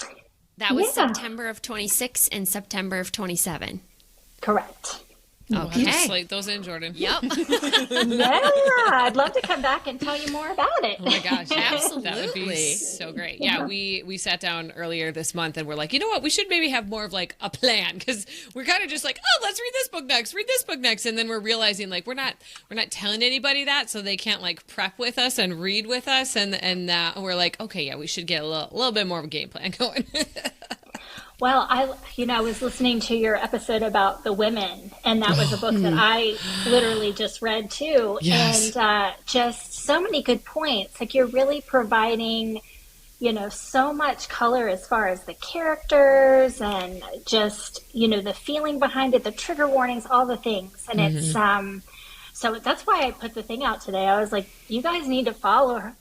that was Yeah. September of 26 and September of 27. Correct. Okay. Just slate those in, Jordan. Yep. Yeah, I'd love to come back and tell you more about it. Oh my gosh, Absolutely. that would be so great. Yeah, we sat down earlier this month and we're like, you know what, we should maybe have more of like a plan, because we're kind of just like, oh, let's read this book next, and then we're realizing like we're not telling anybody that, so they can't like prep with us and read with us, and we're like, okay, yeah, we should get a little bit more of a game plan going. Well, I was listening to your episode about the women, and that was a book that I literally just read too. Yes. And just so many good points. Like, you're really providing, so much color as far as the characters and just, the feeling behind it, the trigger warnings, all the things. And it's, so that's why I put the thing out today. I was like, you guys need to follow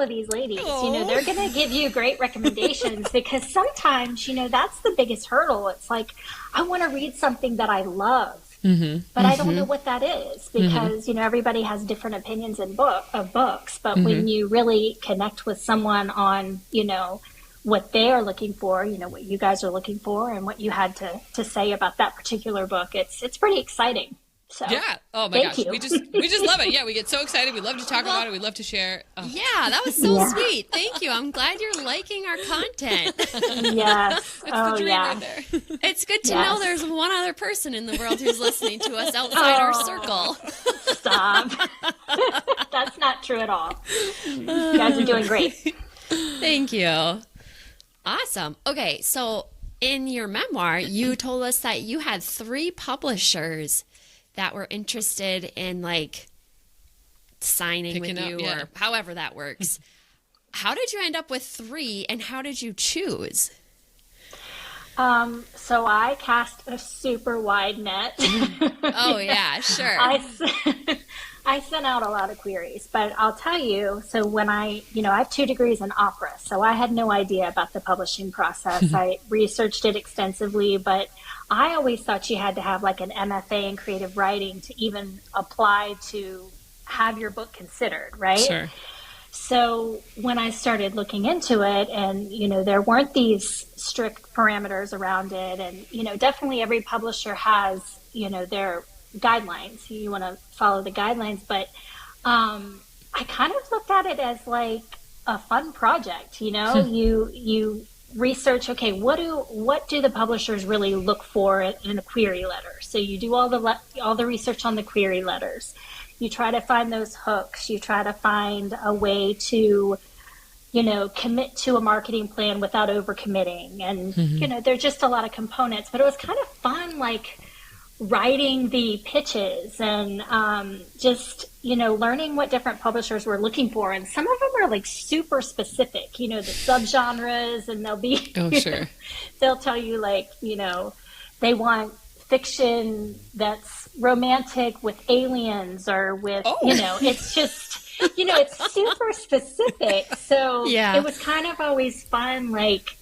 these ladies. They're going to give you great recommendations, because sometimes, that's the biggest hurdle. It's like, I want to read something that I love, but I don't know what that is, because, everybody has different opinions of books. But when you really connect with someone on, what they are looking for, what you guys are looking for, and what you had to say about that particular book, it's pretty exciting. So, Yeah. Oh my gosh. you. We just love it. Yeah, we get so excited. We love to talk about it. We love to share. Oh. Yeah, that was so sweet. Thank you. I'm glad you're liking our content. Yes. That's the dream right there. It's good to know there's one other person in the world who's listening to us outside our circle. Stop. That's not true at all. You guys are doing great. Thank you. Awesome. Okay, so in your memoir, you told us that you had 3 publishers that were interested in like signing with you, or however that works. How did you end up with 3, and how did you choose? So I cast a super wide net. Oh yeah, sure. I sent out a lot of queries, but I'll tell you, so when I have 2 degrees in opera, so I had no idea about the publishing process. I researched it extensively, but I always thought you had to have like an MFA in creative writing to even apply to have your book considered, right? Sure. So when I started looking into it, and, there weren't these strict parameters around it, and, definitely every publisher has, their guidelines. You want to follow the guidelines, but I kind of looked at it as like a fun project. You research, okay, what do the publishers really look for in a query letter? So you do all the research on the query letters. You try to find those hooks. You try to find a way to, commit to a marketing plan without overcommitting. And, there's just a lot of components, but it was kind of fun, like writing the pitches and just, learning what different publishers were looking for. And some of them are like super specific, the subgenres, and they'll be, Sure. They'll tell you like, they want fiction that's romantic with aliens, or with, it's just, it's super specific. So Yeah. It was kind of always fun, like,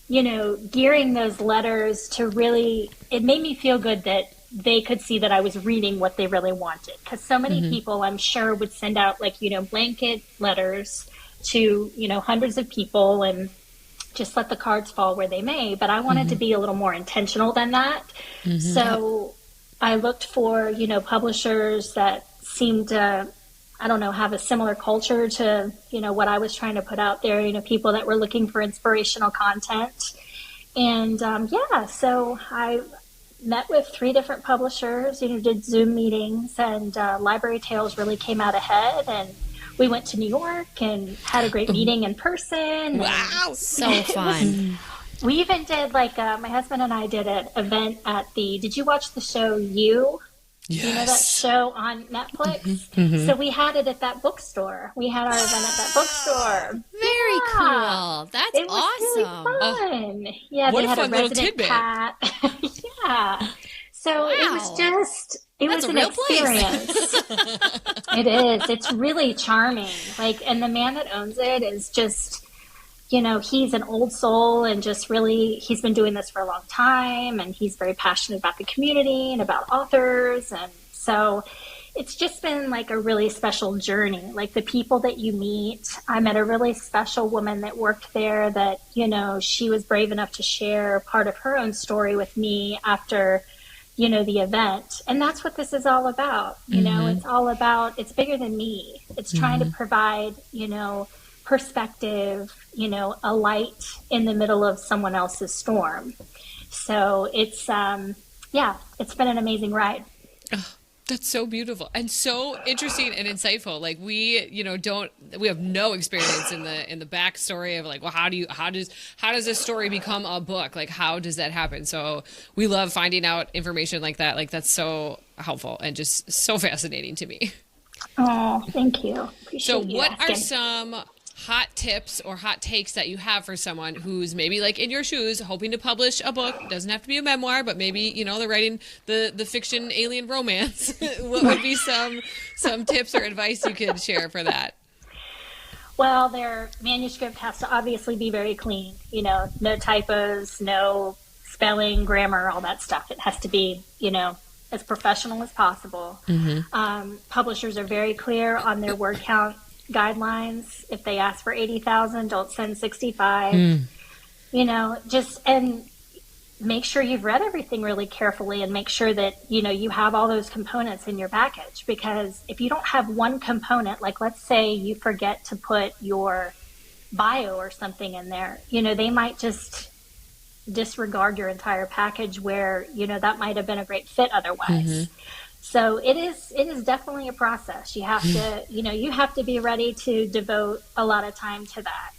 gearing those letters to really, it made me feel good that they could see that I was reading what they really wanted. Because so many people, I'm sure, would send out like, blanket letters to, hundreds of people and just let the cards fall where they may. But I wanted to be a little more intentional than that. So I looked for, publishers that seemed to, I don't know, have a similar culture to, what I was trying to put out there, people that were looking for inspirational content. And so I met with 3 different publishers, did Zoom meetings, and Library Tales really came out ahead. And we went to New York and had a great meeting in person. Wow. So fun. We even did my husband and I did an event at did you watch the show You? Yes. You know that show on Netflix? So we had it at that bookstore. We had our event at that bookstore. Very cool. That's it was awesome. really fun. Yeah, what they a had fun a little resident tidbit. cat. Yeah. So it was just, it That's was a an real place. experience. It is. It's really charming. And the man that owns it is just, he's an old soul and just really, he's been doing this for a long time, and he's very passionate about the community and about authors. And so it's just been a really special journey. The people that you meet, I met a really special woman that worked there that, she was brave enough to share part of her own story with me after, the event. And that's what this is all about. It's all about, it's bigger than me. It's trying to provide, perspective, a light in the middle of someone else's storm. So it's, it's been an amazing ride. Oh, that's so beautiful and so interesting and insightful. We have no experience in the backstory of well, how does this story become a book? How does that happen? So we love finding out information like that. That's so helpful and just so fascinating to me. Oh, thank you. Appreciate So you what asking. are some hot tips or hot takes that you have for someone who's maybe in your shoes, hoping to publish a book? Doesn't have to be a memoir, but maybe, they're writing the fiction alien romance. What would be some tips or advice you could share for that? Well, their manuscript has to obviously be very clean, no typos, no spelling, grammar, all that stuff. It has to be, as professional as possible. Publishers are very clear on their word count guidelines. If they ask for 80,000, don't send 65. And make sure you've read everything really carefully and make sure that, you have all those components in your package. Because if you don't have one component, let's say you forget to put your bio or something in there, they might just disregard your entire package where, that might have been a great fit otherwise. So it is definitely a process. You have to, you have to be ready to devote a lot of time to that,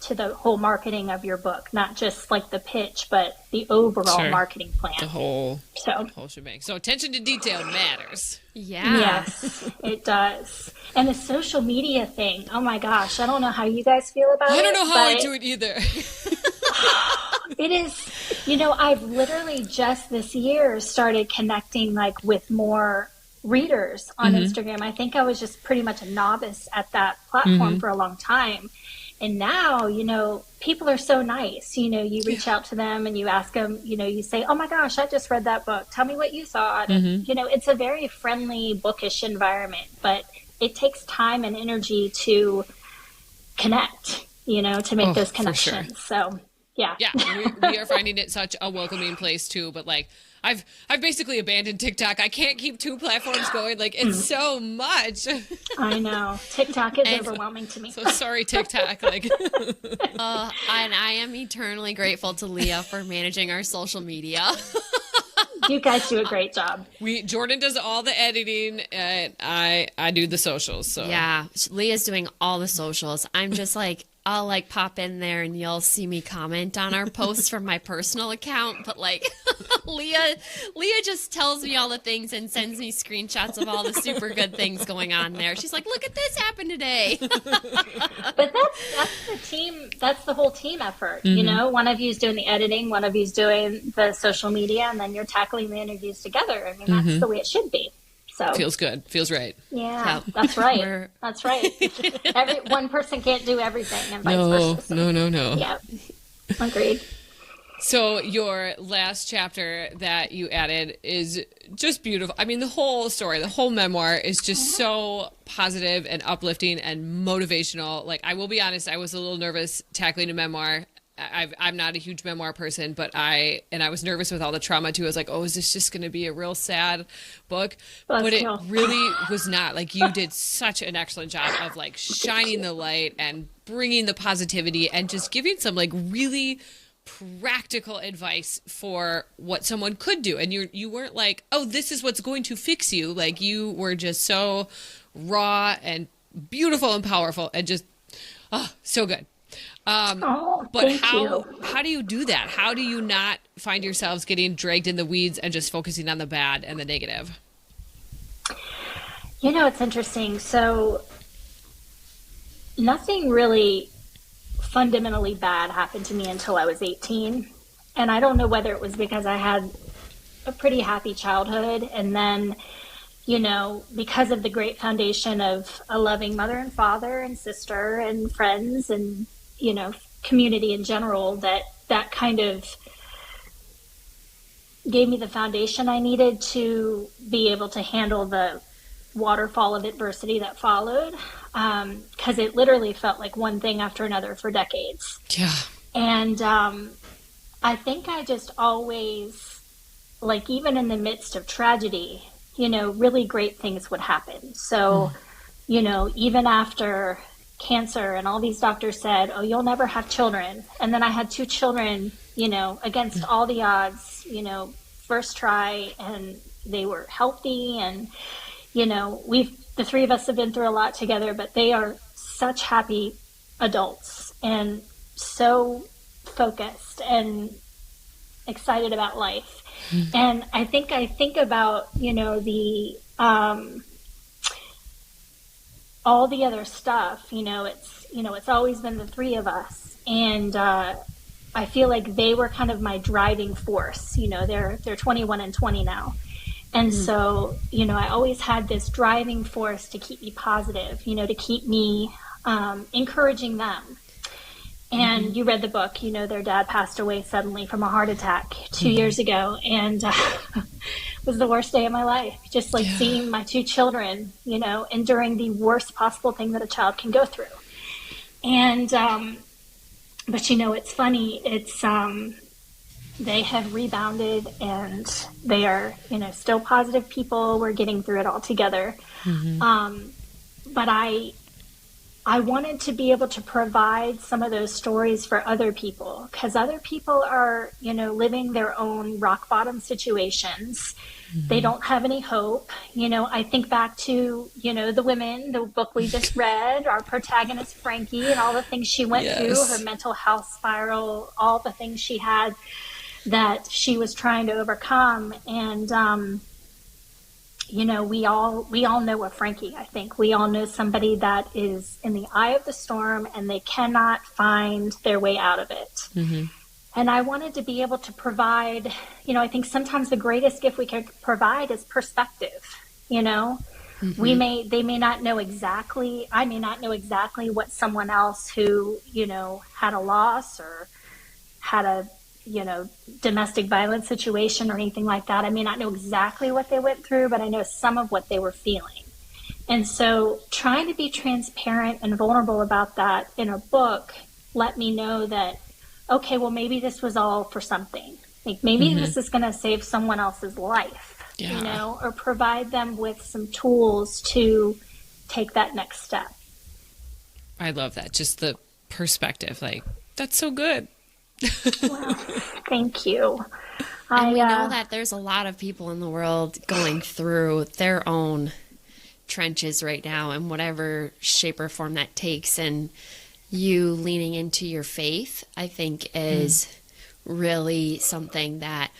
to the whole marketing of your book, not just the pitch, but the overall marketing plan. The whole shebang. So attention to detail matters. Yeah. Yes, it does. And the social media thing, oh my gosh, I don't know how you guys feel about it. I don't know how I do it either. It is, I've literally just this year started connecting with more readers on Instagram. I think I was just pretty much a novice at that platform for a long time. And now, people are so nice. You reach out to them and you ask them, you say, oh my gosh, I just read that book. Tell me what you thought. And, it's a very friendly, bookish environment, but it takes time and energy to connect, to make those connections. Sure. So. Yeah. We are finding it such a welcoming place too. But I've basically abandoned TikTok. I can't keep two platforms going. It's so much. I know. TikTok is overwhelming to me. So sorry, TikTok. And I am eternally grateful to Leah for managing our social media. You guys do a great job. Jordan does all the editing and I do the socials. So yeah, Leah's doing all the socials. I'm just I'll pop in there and you'll see me comment on our posts from my personal account. But Leah just tells me all the things and sends me screenshots of all the super good things going on there. She's like, look at this happen today. But that's the team. That's the whole team effort. One of you's doing the editing, one of you's doing the social media, and then you're tackling the interviews together. I mean, that's the way it should be. So feels good. Feels right. Yeah, that's right. That's right. One person can't do everything and vice versa. So. No. Yeah, agreed. So your last chapter that you added is just beautiful. I mean, the whole story, the whole memoir is just so positive and uplifting and motivational. I will be honest, I was a little nervous tackling a memoir. I'm not a huge memoir person, but I was nervous with all the trauma too. I was like, oh, is this just going to be a real sad book? But it really was not. You did such an excellent job of shining the light and bringing the positivity and just giving some really practical advice for what someone could do. And you weren't oh, this is what's going to fix you. You were just so raw and beautiful and powerful and just, so good. But how do you do that? How do you not find yourselves getting dragged in the weeds and just focusing on the bad and the negative? It's interesting. So nothing really fundamentally bad happened to me until I was 18. And I don't know whether it was because I had a pretty happy childhood. And then, because of the great foundation of a loving mother and father and sister and friends and, community in general, that kind of gave me the foundation I needed to be able to handle the waterfall of adversity that followed. Because it literally felt like one thing after another for decades. Yeah. And I think I just always, like, even in the midst of tragedy, really great things would happen. So, even after cancer and all these doctors said, oh, you'll never have children. And then I had 2 children, against all the odds, first try, and they were healthy. And, the 3 of us have been through a lot together, but they are such happy adults and so focused and excited about life. Mm-hmm. And I think about, all the other stuff, it's always been the 3 of us. And I feel like they were kind of my driving force. They're 21 and 20 now. And so, I always had this driving force to keep me positive, to keep me encouraging them. And you read the book, their dad passed away suddenly from a heart attack 2 years ago. And it was the worst day of my life, just seeing my 2 children, enduring the worst possible thing that a child can go through. And, but it's funny, they have rebounded and they are, still positive people. We're getting through it all together. Mm-hmm. But I wanted to be able to provide some of those stories for other people, because other people are, living their own rock bottom situations. Mm-hmm. They don't have any hope. I think back to, the women, the book we just read, our protagonist, Frankie, and all the things she went through, her mental health spiral, all the things she had that she was trying to overcome. And, we all know a Frankie. I think we all know somebody that is in the eye of the storm and they cannot find their way out of it. Mm-hmm. And I wanted to be able to provide, I think sometimes the greatest gift we can provide is perspective. Mm-hmm. They may not know exactly, I may not know exactly what someone else who, had a loss or had a, domestic violence situation or anything like that. I may not know exactly what they went through, but I know some of what they were feeling. And so trying to be transparent and vulnerable about that in a book let me know that, okay, well, maybe this was all for something. Like maybe this is going to save someone else's life, or provide them with some tools to take that next step. I love that. Just the perspective. Like, that's so good. Well, thank you. And we know that there's a lot of people in the world going through their own trenches right now in whatever shape or form that takes. And you leaning into your faith, I think, is really something that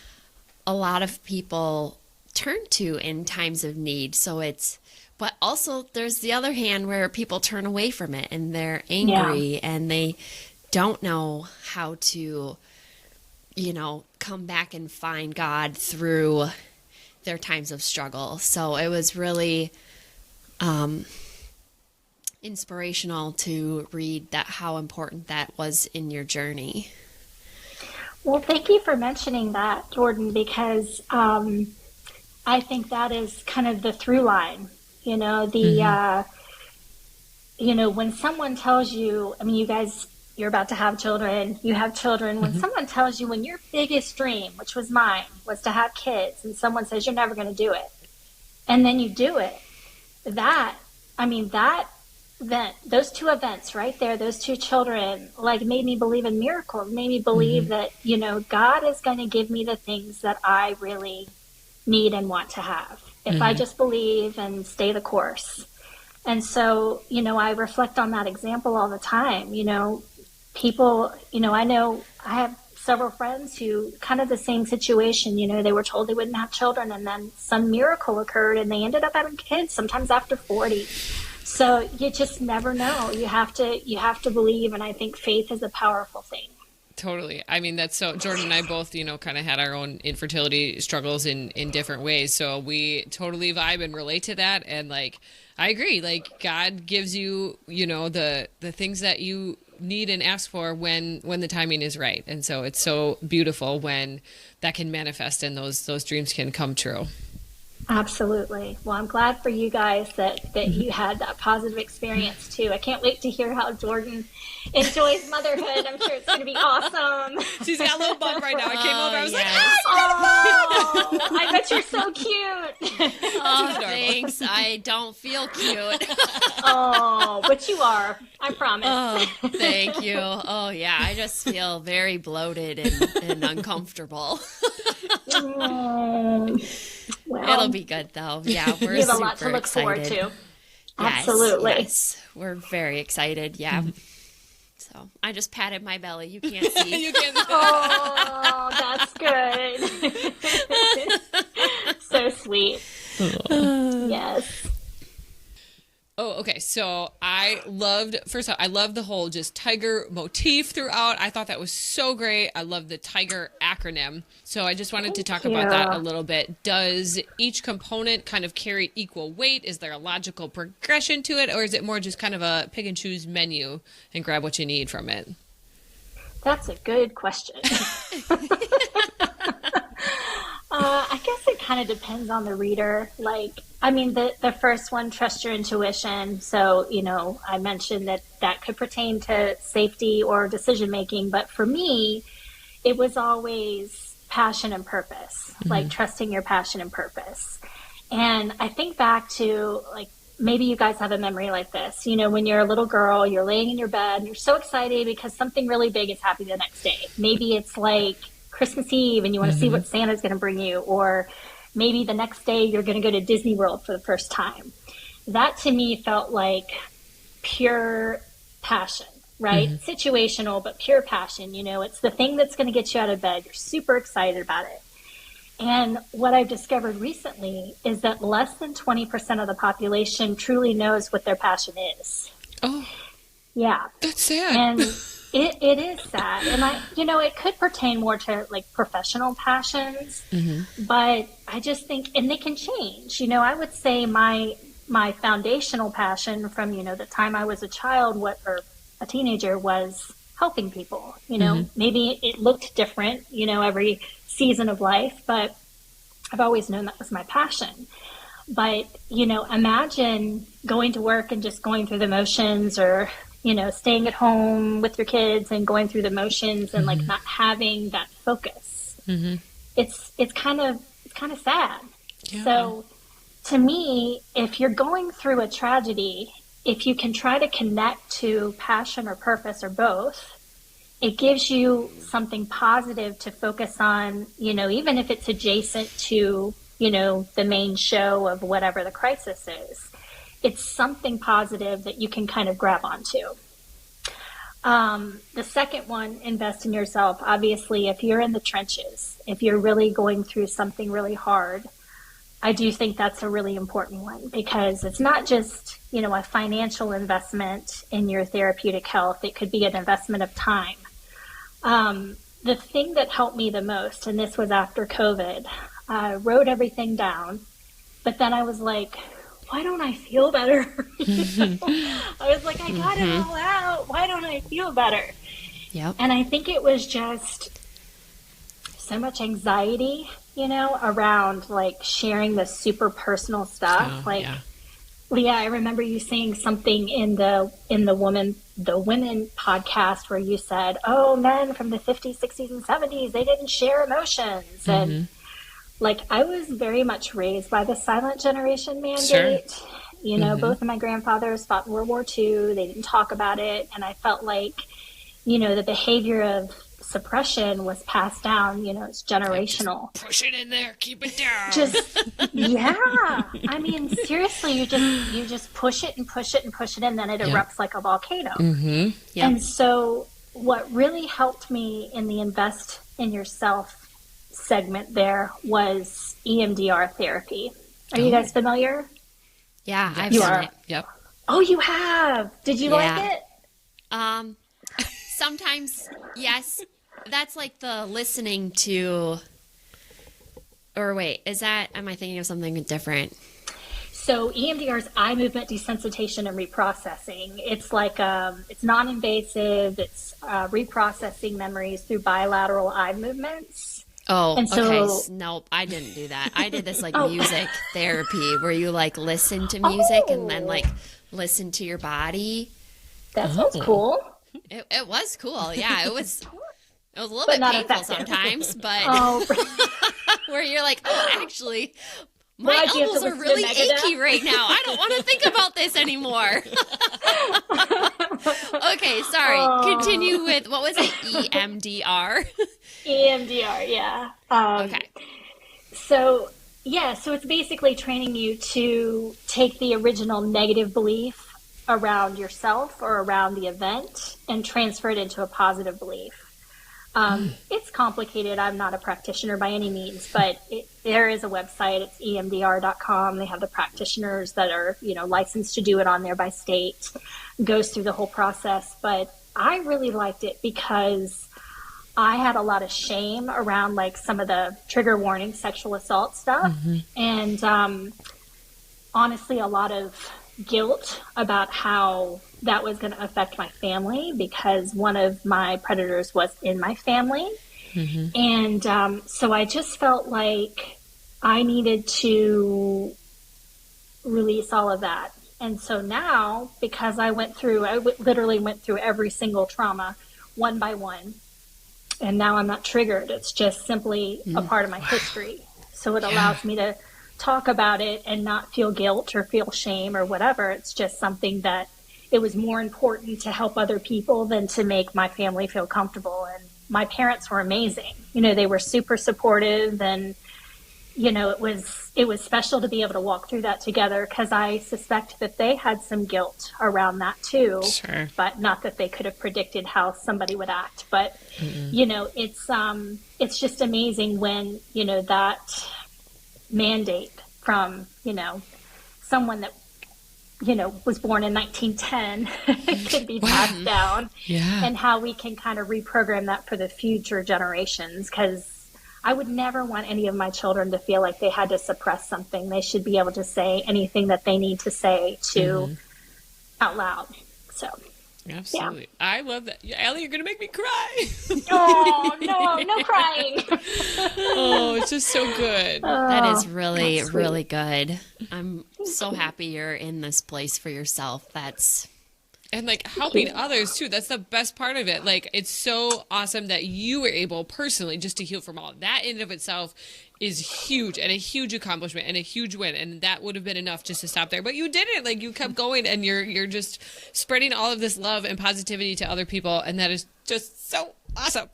a lot of people turn to in times of need. But also there's the other hand where people turn away from it and they're angry and they don't know how to, come back and find God through their times of struggle. So it was really inspirational to read that, how important that was in your journey. Well, thank you for mentioning that, Jordan, because I think that is kind of the through line, when someone tells you, you guys, you're about to have children, you have children. When someone tells you, when your biggest dream, which was mine, was to have kids, and someone says you're never going to do it, and then you do it, those 2 events right there, those 2 children, made me believe in miracles, made me believe that, God is going to give me the things that I really need and want to have if I just believe and stay the course. And so, I reflect on that example all the time. People, I know I have several friends who kind of the same situation, they were told they wouldn't have children, and then some miracle occurred and they ended up having kids, sometimes after 40. So you just never know. You have to believe. And I think faith is a powerful thing. Totally. I mean, that's so, Jordan and I both, kind of had our own infertility struggles in different ways. So we totally vibe and relate to that. And like, I agree. Like, God gives you, the things that you need and ask for when the timing is right. And so it's so beautiful when that can manifest and those dreams can come true. Absolutely. Well, I'm glad for you guys that you had that positive experience too. I can't wait to hear how Jordan enjoys motherhood. I'm sure it's going to be awesome. She's got a little bump right now. I came over. I was like, I bet you're so cute. Oh, thanks. I don't feel cute. Oh, but you are. I promise. Oh, thank you. Oh, yeah. I just feel very bloated and uncomfortable. Well, it'll be good though. Yeah, we're you have super a lot to look excited. forward to. Yes, Absolutely. Yes, we're very excited. Yeah. So I just patted my belly. You can't see. You can't. Oh, that's good. So sweet. Yes. Oh, okay. So I loved the whole just tiger motif throughout. I thought that was so great. I love the tiger acronym. So I just wanted to talk about that a little bit. Does each component kind of carry equal weight? Is there a logical progression to it? Or is it more just kind of a pick and choose menu and grab what you need from it? That's a good question. I guess it kind of depends on the reader. The first one, trust your intuition. So, I mentioned that could pertain to safety or decision making. But for me, it was always passion and purpose, like trusting your passion and purpose. And I think back to maybe you guys have a memory like this. When you're a little girl, you're laying in your bed and you're so excited because something really big is happening the next day. Maybe it's like Christmas Eve and you want to see what Santa's going to bring you, or maybe the next day you're going to go to Disney World for the first time. That to me felt like pure passion, right? Situational, but pure passion. It's the thing that's going to get you out of bed. You're super excited about it. And what I've discovered recently is that less than 20% of the population truly knows what their passion is. Oh, yeah. That's sad. And it is sad. And it could pertain more to professional passions, but I just think, and they can change. I would say my foundational passion from, the time I was a child, or a teenager, was helping people. Maybe it looked different, every season of life, but I've always known that was my passion. But, imagine going to work and just going through the motions, or staying at home with your kids and going through the motions and not having that focus. It's kind of sad. Yeah. So to me, if you're going through a tragedy, if you can try to connect to passion or purpose or both, it gives you something positive to focus on, even if it's adjacent to, the main show of whatever the crisis is. It's something positive that you can kind of grab onto. The second one, invest in yourself. Obviously, if you're in the trenches, if you're really going through something really hard, I do think that's a really important one, because it's not just, a financial investment in your therapeutic health. It could be an investment of time. The thing that helped me the most, and this was after COVID, I wrote everything down, but then I was like, why don't I feel better? I was like, I got it all out. Why don't I feel better? Yep. And I think it was just so much anxiety, around sharing the super personal stuff. Leah, I remember you saying something in the women podcast where you said, oh, men from the 50s, 60s, and 70s, they didn't share emotions. And I was very much raised by the silent generation mandate. Sure. Both of my grandfathers fought in World War II. They didn't talk about it. And I felt like, the behavior of suppression was passed down. It's generational. Just push it in there, keep it down. Yeah. I mean, seriously, you just push it and push it and push it, and then it erupts like a volcano. Mm-hmm. Yep. And so what really helped me in the Invest in Yourself segment there was EMDR therapy. Are you guys familiar? Yeah, I've done it. Yep. Oh, you have? Did you like it? Sometimes, yes. That's like the listening to, or wait, am I thinking of something different? So EMDR is eye movement desensitization and reprocessing. It's like, it's non-invasive. It's reprocessing memories through bilateral eye movements. Oh, And so- okay. Nope, I didn't do that. I did this like music therapy where you like listen to music and then like listen to your body. That sounds cool. It was cool. Yeah, it was a little But bit not painful effective. sometimes, but Oh, where you're like, oh, actually, my Why'd you have to elbows are listen to really Megadeth? achy right now. I don't want to think about this anymore. Okay, sorry. Continue with, what was it? EMDR? EMDR, yeah. Okay. So it's basically training you to take the original negative belief around yourself or around the event and transfer it into a positive belief. It's complicated. I'm not a practitioner by any means, but there is a website. It's emdr.com. They have the practitioners that are, licensed to do it on there by state. Goes through the whole process. But I really liked it because I had a lot of shame around like some of the trigger warning sexual assault stuff. Mm-hmm. And honestly, a lot of guilt about how that was going to affect my family because one of my predators was in my family. Mm-hmm. And so I just felt like I needed to release all of that. And so now, because I literally went through every single trauma one by one, and now I'm not triggered. It's just simply a part of my history. So it allows me to talk about it and not feel guilt or feel shame or whatever. It's just something that it was more important to help other people than to make my family feel comfortable. And my parents were amazing. They were super supportive, and it was special to be able to walk through that together because I suspect that they had some guilt around that too. Sure. But not that they could have predicted how somebody would act. But it's just amazing when that mandate from someone that was born in 1910 could be passed down, and how we can kind of reprogram that for the future generations, because I would never want any of my children to feel like they had to suppress something. They should be able to say anything that they need to say out loud. So absolutely. Yeah. I love that. Allie, you're going to make me cry. Oh, no crying. Oh, it's just so good. That is really, really good. I'm so happy you're in this place for yourself. And like helping others too. That's the best part of it. Like, it's so awesome that you were able personally just to heal from all that in and of itself is huge, and a huge accomplishment and a huge win. And that would have been enough just to stop there, but you didn't. Like, you kept going, and you're just spreading all of this love and positivity to other people. And that is just so awesome.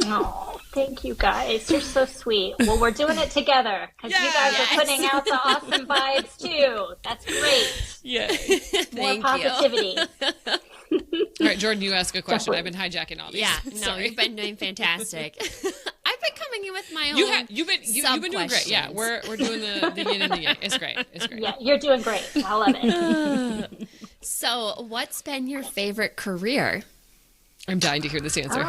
Oh, thank you guys. You're so sweet. Well, we're doing it together because you guys are putting out the awesome vibes too. That's great. Yeah. More positivity. All right, Jordan, you ask a question. I've been hijacking all these. Yeah, no, Sorry. you've been doing fantastic. I've been coming in with my own. You've been doing great. Yeah, we're doing the yin and the yang. It's great. Yeah, you're doing great. I love it. So, what's been your favorite career? I'm dying to hear this answer.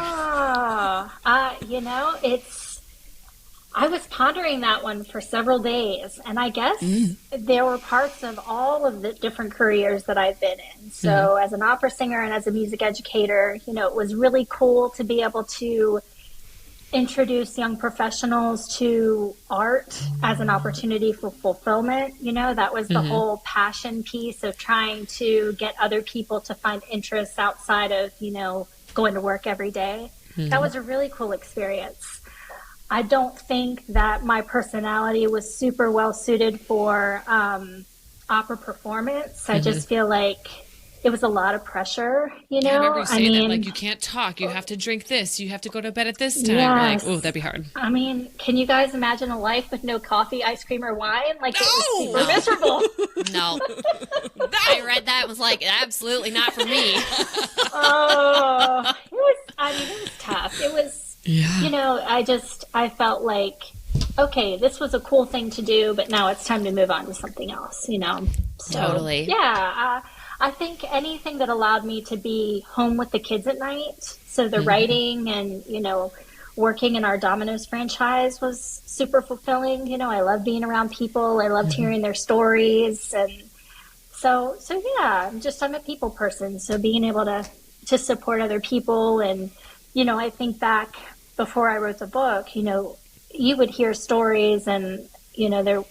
I was pondering that one for several days, and I guess there were parts of all of the different careers that I've been in. So as an opera singer and as a music educator, it was really cool to be able to introduce young professionals to art as an opportunity for fulfillment. That was the whole passion piece of trying to get other people to find interests outside of, going to work every day. That was a really cool experience. I don't think that my personality was super well suited for opera performance. I just feel like it was a lot of pressure, you Yeah, I know? remember you saying that, like, you can't talk, you have to drink this, you have to go to bed at this time. Yes. Like, oh, that'd be hard. I mean, can you guys imagine a life with no coffee, ice cream, or wine? Like, it was super No. miserable. No. I read that and was like, absolutely not for me. Oh, it was tough. It was, you know, I felt like, okay, this was a cool thing to do, but now it's time to move on to something else, you know? So, Totally. Yeah. I think anything that allowed me to be home with the kids at night. So the writing and, you know, working in our Domino's franchise was super fulfilling. You know, I love being around people. I loved hearing their stories. And so yeah, I'm a people person. So being able to support other people. And, you know, I think back before I wrote the book, you know, you would hear stories and, you know, there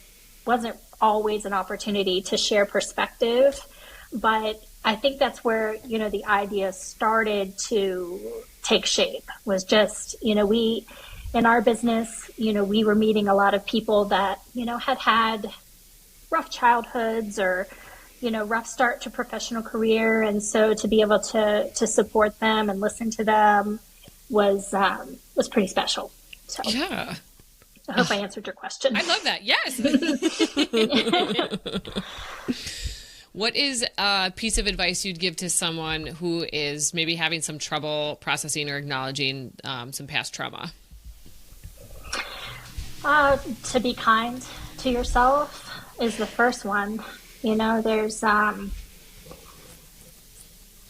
wasn't always an opportunity to share perspective. But I think that's where, you know, the idea started to take shape, was just, you know, in our business, you know, we were meeting a lot of people that, you know, had rough childhoods or, you know, rough start to professional career. And so to be able to support them and listen to them was pretty special. So Yeah. I hope I answered your question. I love that. Yes. What is a piece of advice you'd give to someone who is maybe having some trouble processing or acknowledging some past trauma? To be kind to yourself is the first one. You know, there's, I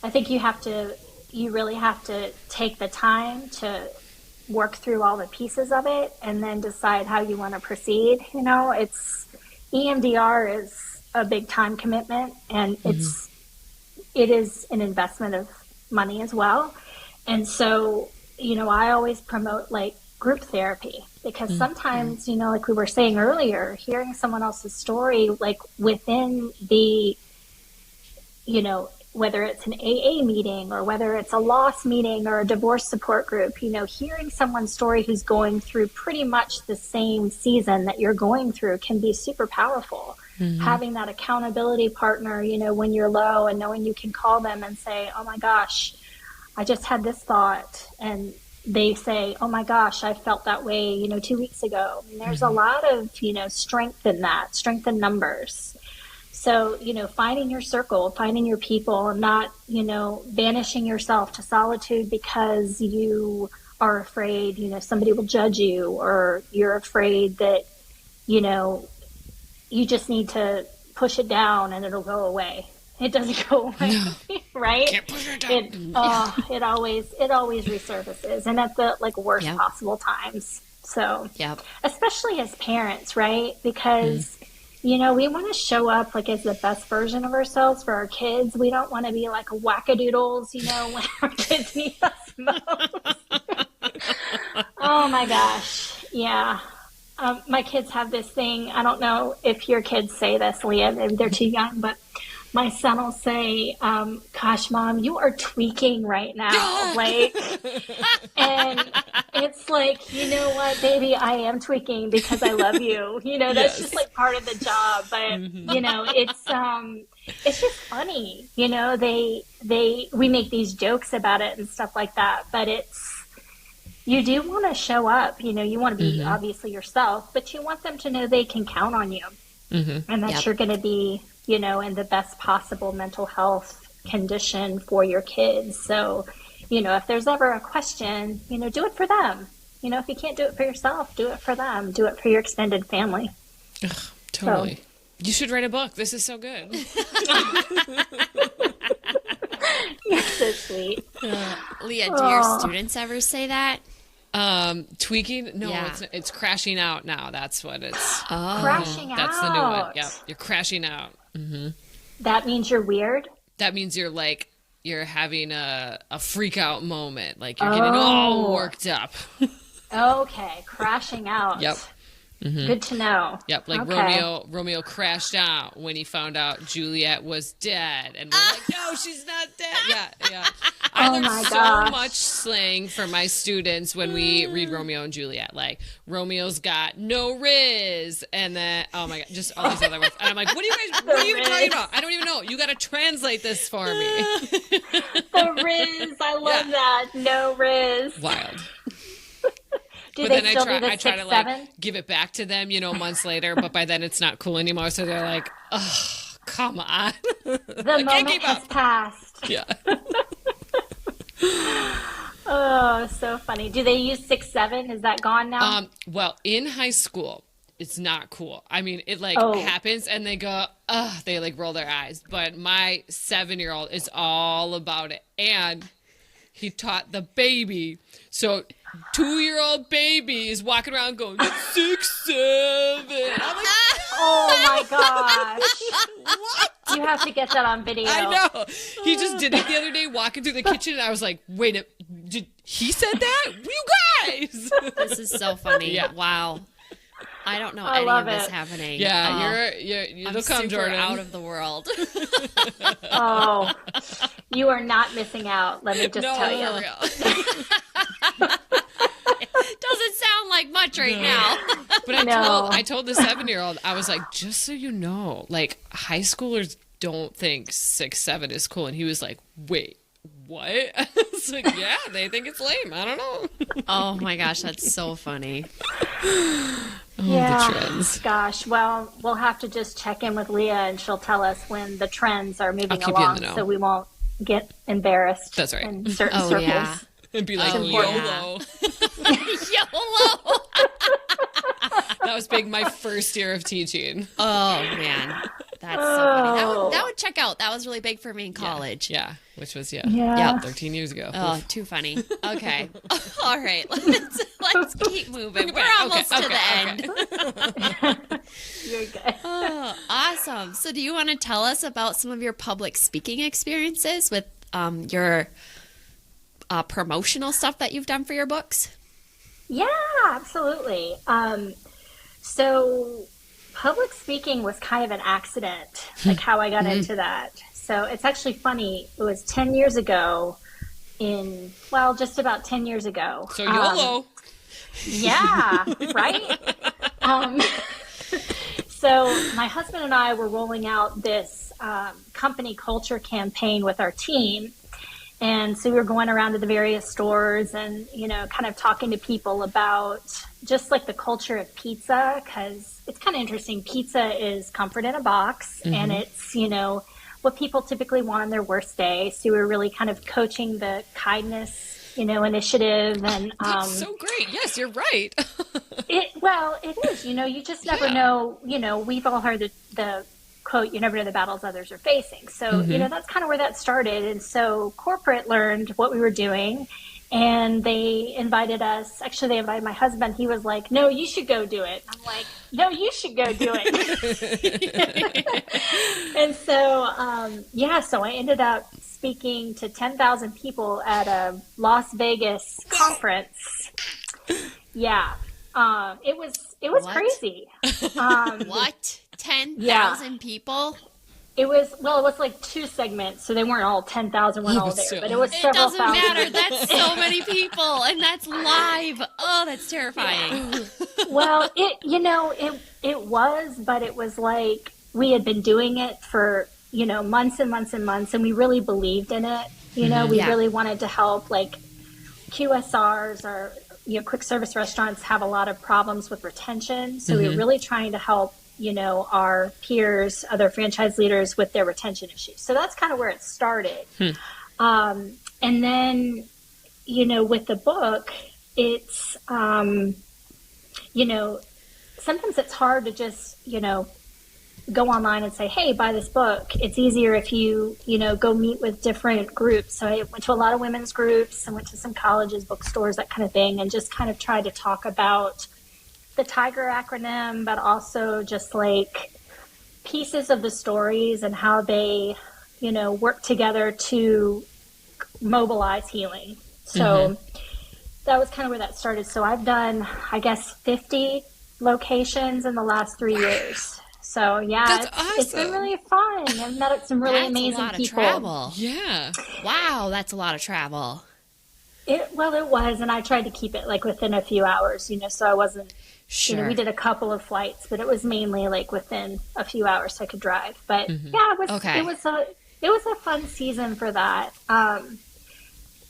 think you really have to take the time to work through all the pieces of it and then decide how you want to proceed. You know, EMDR is a big time commitment, and it is an investment of money as well. And so, you know, I always promote like group therapy, because sometimes, you know, like we were saying earlier, hearing someone else's story, like within the, you know, whether it's an AA meeting or whether it's a loss meeting or a divorce support group, you know, hearing someone's story who's going through pretty much the same season that you're going through can be super powerful. Having that accountability partner, you know, when you're low, and knowing you can call them and say, oh my gosh, I just had this thought. And they say, oh my gosh, I felt that way, you know, 2 weeks ago. And there's a lot of, you know, strength in that, strength in numbers. So, you know, finding your circle, finding your people, and not, you know, banishing yourself to solitude because you are afraid, you know, somebody will judge you, or you're afraid that, you know, you just need to push it down and it'll go away. It doesn't go away, right? Can't push it down. It always resurfaces, and at the like worst possible times. So, especially as parents, right? Because you know, we want to show up like as the best version of ourselves for our kids. We don't want to be like wackadoodles, you know, when our kids need us most. Oh my gosh, yeah. My kids have this thing. I don't know if your kids say this, Leah. They're too young, but my son will say, gosh, Mom, you are tweaking right now. Like, and it's like, you know what, baby, I am tweaking because I love you. You know, that's just like part of the job. But, you know, it's just funny. You know, we make these jokes about it and stuff like that, but you do want to show up, you know, you want to be obviously yourself, but you want them to know they can count on you and that you're going to be, you know, in the best possible mental health condition for your kids. So, you know, if there's ever a question, you know, do it for them. You know, if you can't do it for yourself, do it for them. Do it for your extended family. Ugh, totally. So, you should write a book. This is so good. You're so sweet. Leah, do your students ever say that? Tweaking? No, it's crashing out now. That's what it's. Crashing out. That's the new one. Yeah, you're crashing out. That means you're weird? That means you're having a freak out moment. Like you're getting all worked up. Okay, crashing out. Yep. Good to know. Yep, like okay. Romeo crashed out when he found out Juliet was dead, and we're like, no, she's not dead. Yeah. I Oh learned my so gosh. much slang for my students when we read Romeo and Juliet. Like, Romeo's got no riz, and then, oh my God, just all these other words. And I'm like, what are you even talking about? I don't even know. You got to translate this for me. The Riz, I love that. No Riz. Wild. Do But they then still do the I try 6, to 7? give it back to them, months later, but by then it's not cool anymore. So they're like, oh, come on. The moment has passed. Yeah. Oh, so funny. Do they use 6, 7? Is that gone now? Well, in high school, it's not cool. I mean, it Oh. happens and they go, ugh, they roll their eyes. But my 7-year-old is all about it. And he taught the baby. So 2-year-old baby is walking around going, 6, 7. I'm like, Oh my gosh. what? You have to get that on video. I know. He just did it the other day walking through the kitchen and I was like, wait, did he said that? You guys. This is so funny. Yeah. Wow. I don't know I any love of this it. happening. Yeah, I'm it'll come, super Jordan. out of the world. Oh, you are not missing out. Let me just tell you. For real. Doesn't sound like much right now. But I told the 7-year-old, I was like, just so you know, like, high schoolers don't think 6, 7 is cool. And he was like, wait, what? I was like, yeah, they think it's lame. I don't know. Oh my gosh, that's so funny. Yeah. The trends. Gosh. Well, we'll have to just check in with Leah and she'll tell us when the trends are moving keep you in along the know. so we won't get embarrassed. That's right. In certain Oh, circles. yeah. And be like, Oh, YOLO. YOLO. That was big my first year of teaching. Oh man, that's so funny. Oh. That would check out. That was really big for me in college. Yeah, which was, Yeah. 13 years ago. Oh, too funny. Okay. All right. Let's keep moving. We're Okay, almost to okay, the end. You're good. Oh, awesome. So do you want to tell us about some of your public speaking experiences with your promotional stuff that you've done for your books? Yeah, absolutely. So public speaking was kind of an accident, like how I got into that. So it's actually funny. It was 10 years ago just about 10 years ago. So YOLO. Yeah, right? So my husband and I were rolling out this company culture campaign with our team. And so we were going around to the various stores and, kind of talking to people about just like the culture of pizza, because it's kind of interesting. Pizza is comfort in a box, and it's, what people typically want on their worst day. So we were really kind of coaching the kindness, initiative. And That's so great. Yes, you're right. it is, you just never know, we've all heard the quote, you never know the battles others are facing. So, that's kind of where that started. And so corporate learned what we were doing, and they invited us. Actually, they invited my husband. He was like, no, you should go do it. I'm like, no, you should go do it. And so, so I ended up speaking to 10,000 people at a Las Vegas conference. Yeah. It was What? crazy. What? 10,000 people? It was like 2 segments, so they weren't all 10,000 weren't all there, but it was It several doesn't thousand. matter. That's so many people, and that's live. Oh, that's terrifying. Well, it was, but it was like we had been doing it for, months and months and months, and we really believed in it. We Yeah. really wanted to help, like QSRs or, quick service restaurants have a lot of problems with retention. So we were really trying to help, our peers, other franchise leaders with their retention issues. So that's kind of where it started. And then, with the book, it's, sometimes it's hard to just, go online and say, hey, buy this book. It's easier if you, go meet with different groups. So I went to a lot of women's groups. I went to some colleges, bookstores, that kind of thing, and just kind of tried to talk about the TIGER acronym, but also just like pieces of the stories and how they, work together to mobilize healing. So that was kind of where that started. So I've done, I guess, 50 locations in the last 3 years. So yeah, That's it's been really fun. I've met some really That's amazing a lot people. of travel. Yeah. Wow, that's a lot of travel. It was, and I tried to keep it like within a few hours, so I wasn't, Sure. we did a couple of flights, but it was mainly like within a few hours so I could drive. But yeah, Okay. it was a fun season for that.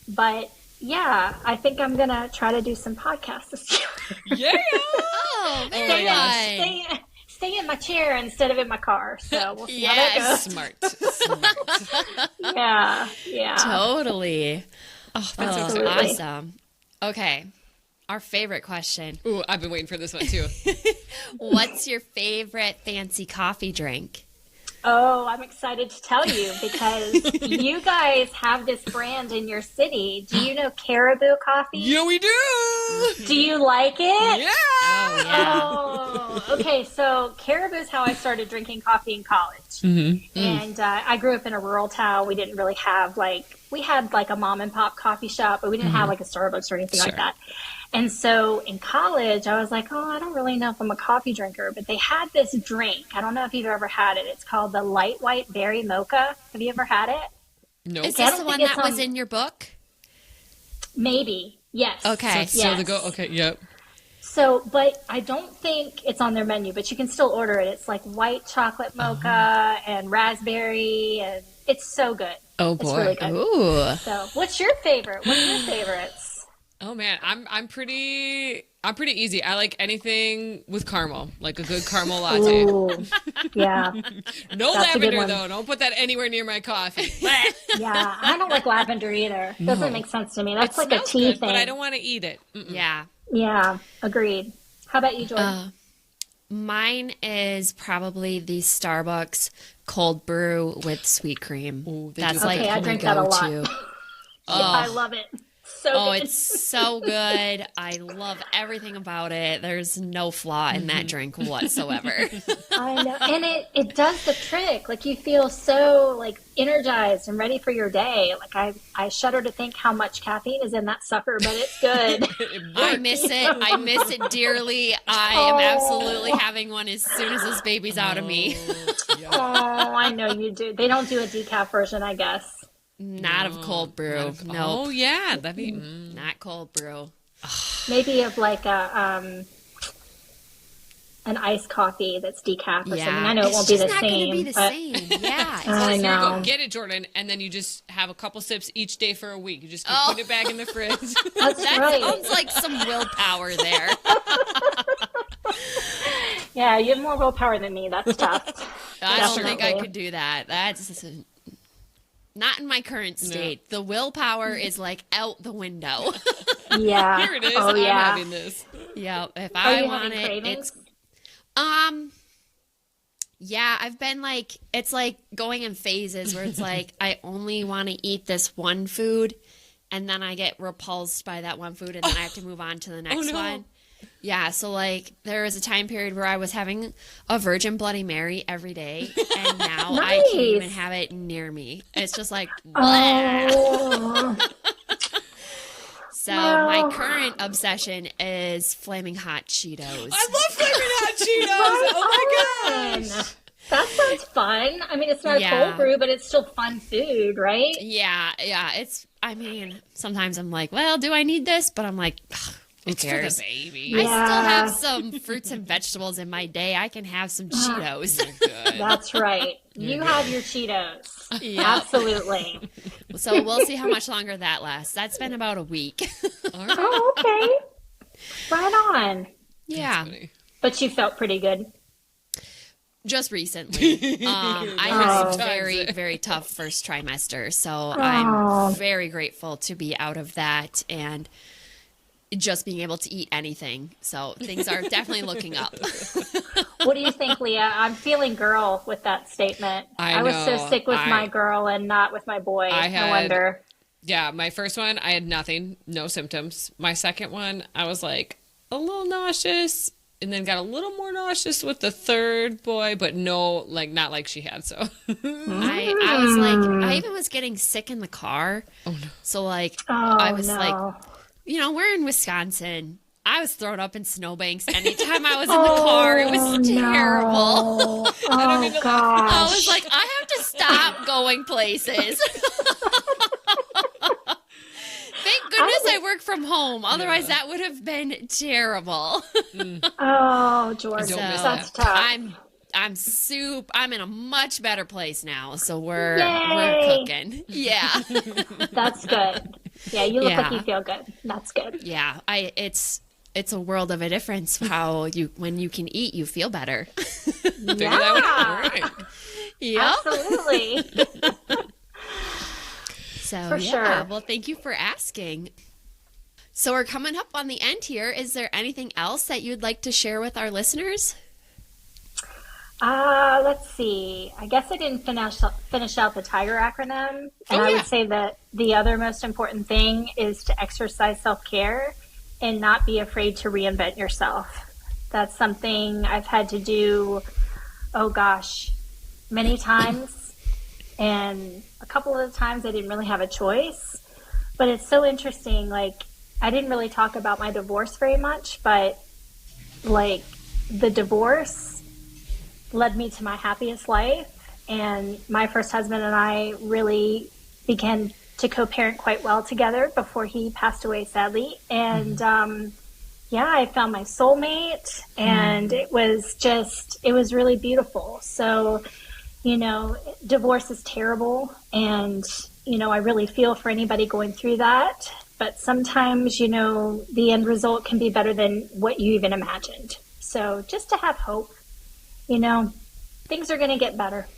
But yeah, I think I'm gonna try to do some podcasts this year. Yeah. Oh, very fun. Stay in my chair instead of in my car. So we'll see how that goes. Smart. Yeah. Totally. Oh, that's so Absolutely. exciting. Awesome. Okay. Our favorite question. Ooh, I've been waiting for this one too. What's your favorite fancy coffee drink? Oh, I'm excited to tell you because you guys have this brand in your city. Do you know Caribou Coffee? Yeah, we do. Do you like it? Yeah. Oh, yeah. Oh, okay. So Caribou is how I started drinking coffee in college. And I grew up in a rural town. We didn't really have we had like a mom and pop coffee shop, but we didn't have like a Starbucks or anything like that. And so in college, I was like, oh, I don't really know if I'm a coffee drinker, but they had this drink. I don't know if you've ever had it. It's called the Light White Berry Mocha. Have you ever had it? No. Is I this don't the one think it's that was on- in your book? Maybe. Yes. Okay. It's still the Yes. go. Okay. Yep. So, but I don't think it's on their menu, but you can still order it. It's like white chocolate mocha and raspberry, and it's so good. Oh It's boy. really good. Ooh. So, what's your favorite? What are your favorites? Oh man, I'm pretty easy. I like anything with caramel, like a good caramel latte. Ooh, yeah, No That's a good lavender one. though. Don't put that anywhere near my coffee. yeah. I don't like lavender either. Doesn't make sense to me. That's like a Smells tea good, thing. but I don't want to eat it. Mm-mm. Yeah. Yeah, agreed. How about you, Jordan? Mine is probably the Starbucks cold brew with sweet cream. Ooh, they That's do like Okay, I my drink that a lot. go-to. I love it. So Oh, good. it's so good. I love everything about it. There's no flaw in that drink whatsoever. I know, and it does the trick. Like you feel so like energized and ready for your day. Like I shudder to think how much caffeine is in that sucker, but it's good. I miss it. I miss it dearly. I am absolutely having one as soon as this baby's out of me. Oh, I know you do. They don't do a decaf version, I guess. Not of cold brew. Oh Nope. yeah, that'd be. Not cold brew. Maybe of like an iced coffee that's decaf or something. I know it won't be the It's just not same. gonna be the but same. Yeah. I Here you go. know. Get it, Jordan, and then you just have a couple sips each day for a week. You just keep Oh. putting it back in the fridge. That's That right. sounds like some willpower there. Yeah, you have more willpower than me. That's tough. I don't think I Definitely. could do that. That's not in my current state. The willpower is like out the window. Yeah. Here it is. Oh, I'm yeah. having this. Yeah, if Are I you want having it, cravings? it's yeah, I've been like, it's like going in phases where it's like I only want to eat this one food and then I get repulsed by that one food and then I have to move on to the next no. one. Yeah, so like there was a time period where I was having a Virgin Bloody Mary every day and now I can't even Nice. have it near me. It's just like Oh. So Well. my current obsession is flaming hot Cheetos. I love flaming hot Cheetos. Oh my gosh. That sounds fun. I mean, it's not a Yeah. cold brew, but it's still fun food, right? Yeah, it's, I mean, sometimes I'm like, well, do I need this? But I'm like, ugh, who It's cares? for the baby. I Yeah. still have some fruits and vegetables in my day. I can have some Cheetos. Good. That's right. You have your Cheetos. Yeah. Absolutely. So we'll see how much longer that lasts. That's been about a week. All right. Oh, okay. Right on. Yeah. Funny. But you felt pretty good. Just recently. I had a very, very tough first trimester. So I'm very grateful to be out of that and just being able to eat anything. So things are definitely looking up. What do you think, Leah? I'm feeling girl with that statement. I was so know. sick with my girl and not with my boy. I No had- wonder. Yeah, my first one, I had nothing, no symptoms. My second one, I was like a little nauseous, and then got a little more nauseous with the third boy, but no, like not like she had. So I was like, I even was getting sick in the car. Oh, no. So like, Oh, I was no. like, you know, we're in Wisconsin. I was thrown up in snowbanks anytime I was in the car. It was terrible. No. Oh, I gosh. was like, I have to stop going places. Thank goodness I work from home. Otherwise, that would have been terrible. Oh, Jordan, Don't miss that's that. tough. I'm in a much better place now. So we're Yay. cooking. Yeah. That's good. Yeah, you look like Yeah. you feel good. That's good. Yeah. It's a world of a difference how when you can eat, you feel better. Figure Yeah, that out. All right. Yep. absolutely. So For yeah. sure. Well, thank you for asking. So we're coming up on the end here. Is there anything else that you'd like to share with our listeners? Let's see. I guess I didn't finish out the TIGER acronym. And I would say that the other most important thing is to exercise self-care and not be afraid to reinvent yourself. That's something I've had to do, many times. And a couple of the times I didn't really have a choice. But it's so interesting. Like, I didn't really talk about my divorce very much, but like the divorce led me to my happiest life, and my first husband and I really began to co-parent quite well together before he passed away, sadly. And I found my soulmate, and it was really beautiful. So, divorce is terrible, and I really feel for anybody going through that. But sometimes, the end result can be better than what you even imagined. So just to have hope. Things are going to get better.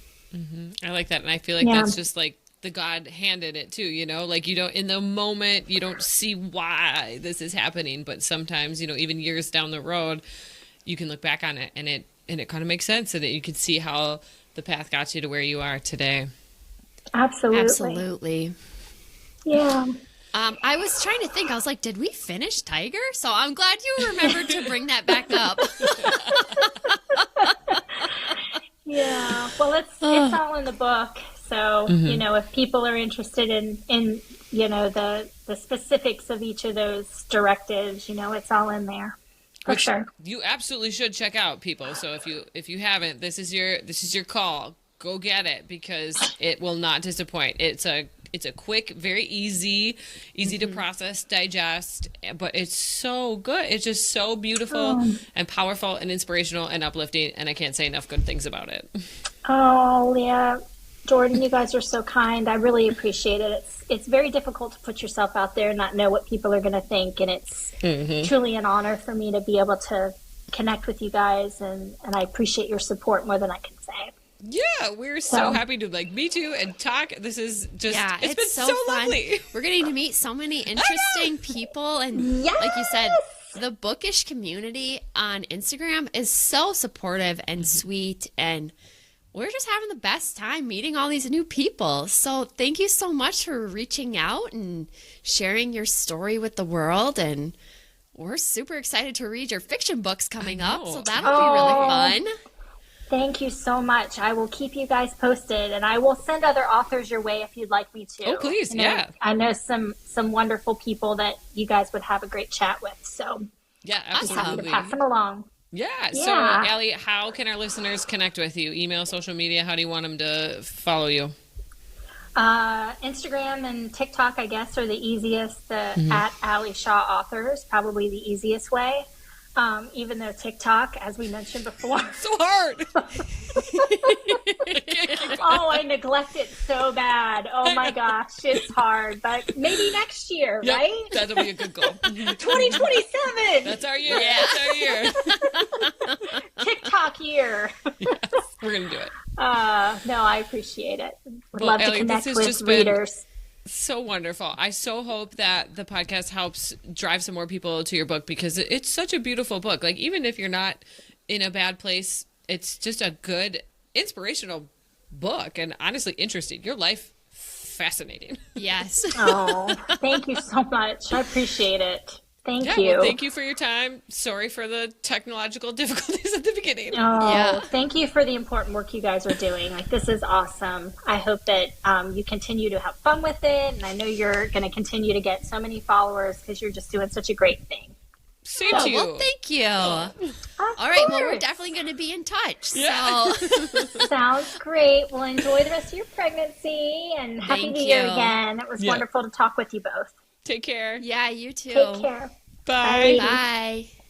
I like that. And I feel like that's just like the God handed it too, like you don't, in the moment, you don't see why this is happening, but sometimes, even years down the road, you can look back on it and it kind of makes sense, and that you can see how the path got you to where you are today. Absolutely. Yeah. I was trying to think. I was like, did we finish Tiger? So I'm glad you remembered to bring that back up. Yeah. Well, it's all in the book. So, if people are interested in the specifics of each of those directives, it's all in there. For sure. You absolutely should check out, people. So if you haven't, this is your call. Go get it, because it will not disappoint. It's a quick, very easy to process, digest, but it's so good. It's just so beautiful and powerful and inspirational and uplifting, and I can't say enough good things about it. Oh, Leah, Jordan, you guys are so kind. I really appreciate it. It's very difficult to put yourself out there and not know what people are going to think, and it's truly an honor for me to be able to connect with you guys, and I appreciate your support more than I can say. Yeah, we're so happy to meet you and talk. This is just, it's been so fun. lovely. We're getting to meet so many interesting people. And like you said, the bookish community on Instagram is so supportive and sweet. And we're just having the best time meeting all these new people. So thank you so much for reaching out and sharing your story with the world. And we're super excited to read your fiction books coming up. So that'll be really fun. Thank you so much. I will keep you guys posted, and I will send other authors your way if you'd like me to. Oh, please, yeah. I know some wonderful people that you guys would have a great chat with, so yeah, absolutely. I'm happy to pass them along. Yeah. So, Allie, how can our listeners connect with you? Email, social media? How do you want them to follow you? Instagram and TikTok, I guess, are the easiest. At Allie Shaw Authors, probably the easiest way. Even though TikTok, as we mentioned before, so hard. I neglect it so bad. Oh my gosh, it's hard. But maybe next year, right? That'll be a good goal. 2027. That's our year. Yeah. That's our year. TikTok year. Yes, we're gonna do it. No, I appreciate it. Would love to connect with readers. So wonderful. I so hope that the podcast helps drive some more people to your book, because it's such a beautiful book. Like, even if you're not in a bad place, it's just a good, inspirational book, and honestly interesting. Your life, fascinating. Yes. Oh, thank you so much. I appreciate it. Thank you. Well, thank you for your time. Sorry for the technological difficulties at the beginning. Thank you for the important work you guys are doing. Like, this is awesome. I hope that you continue to have fun with it, and I know you're going to continue to get so many followers because you're just doing such a great thing. Same Oh, to you. well, thank you. All Of right, well, we're course. definitely going to be in touch. Yeah. So, Sounds great. Well, enjoy the rest of your pregnancy and Happy Thank New Year you. again. It was Yeah. wonderful to talk with you both. Take care. yeah, you too. Take care. Bye. Bye. Bye.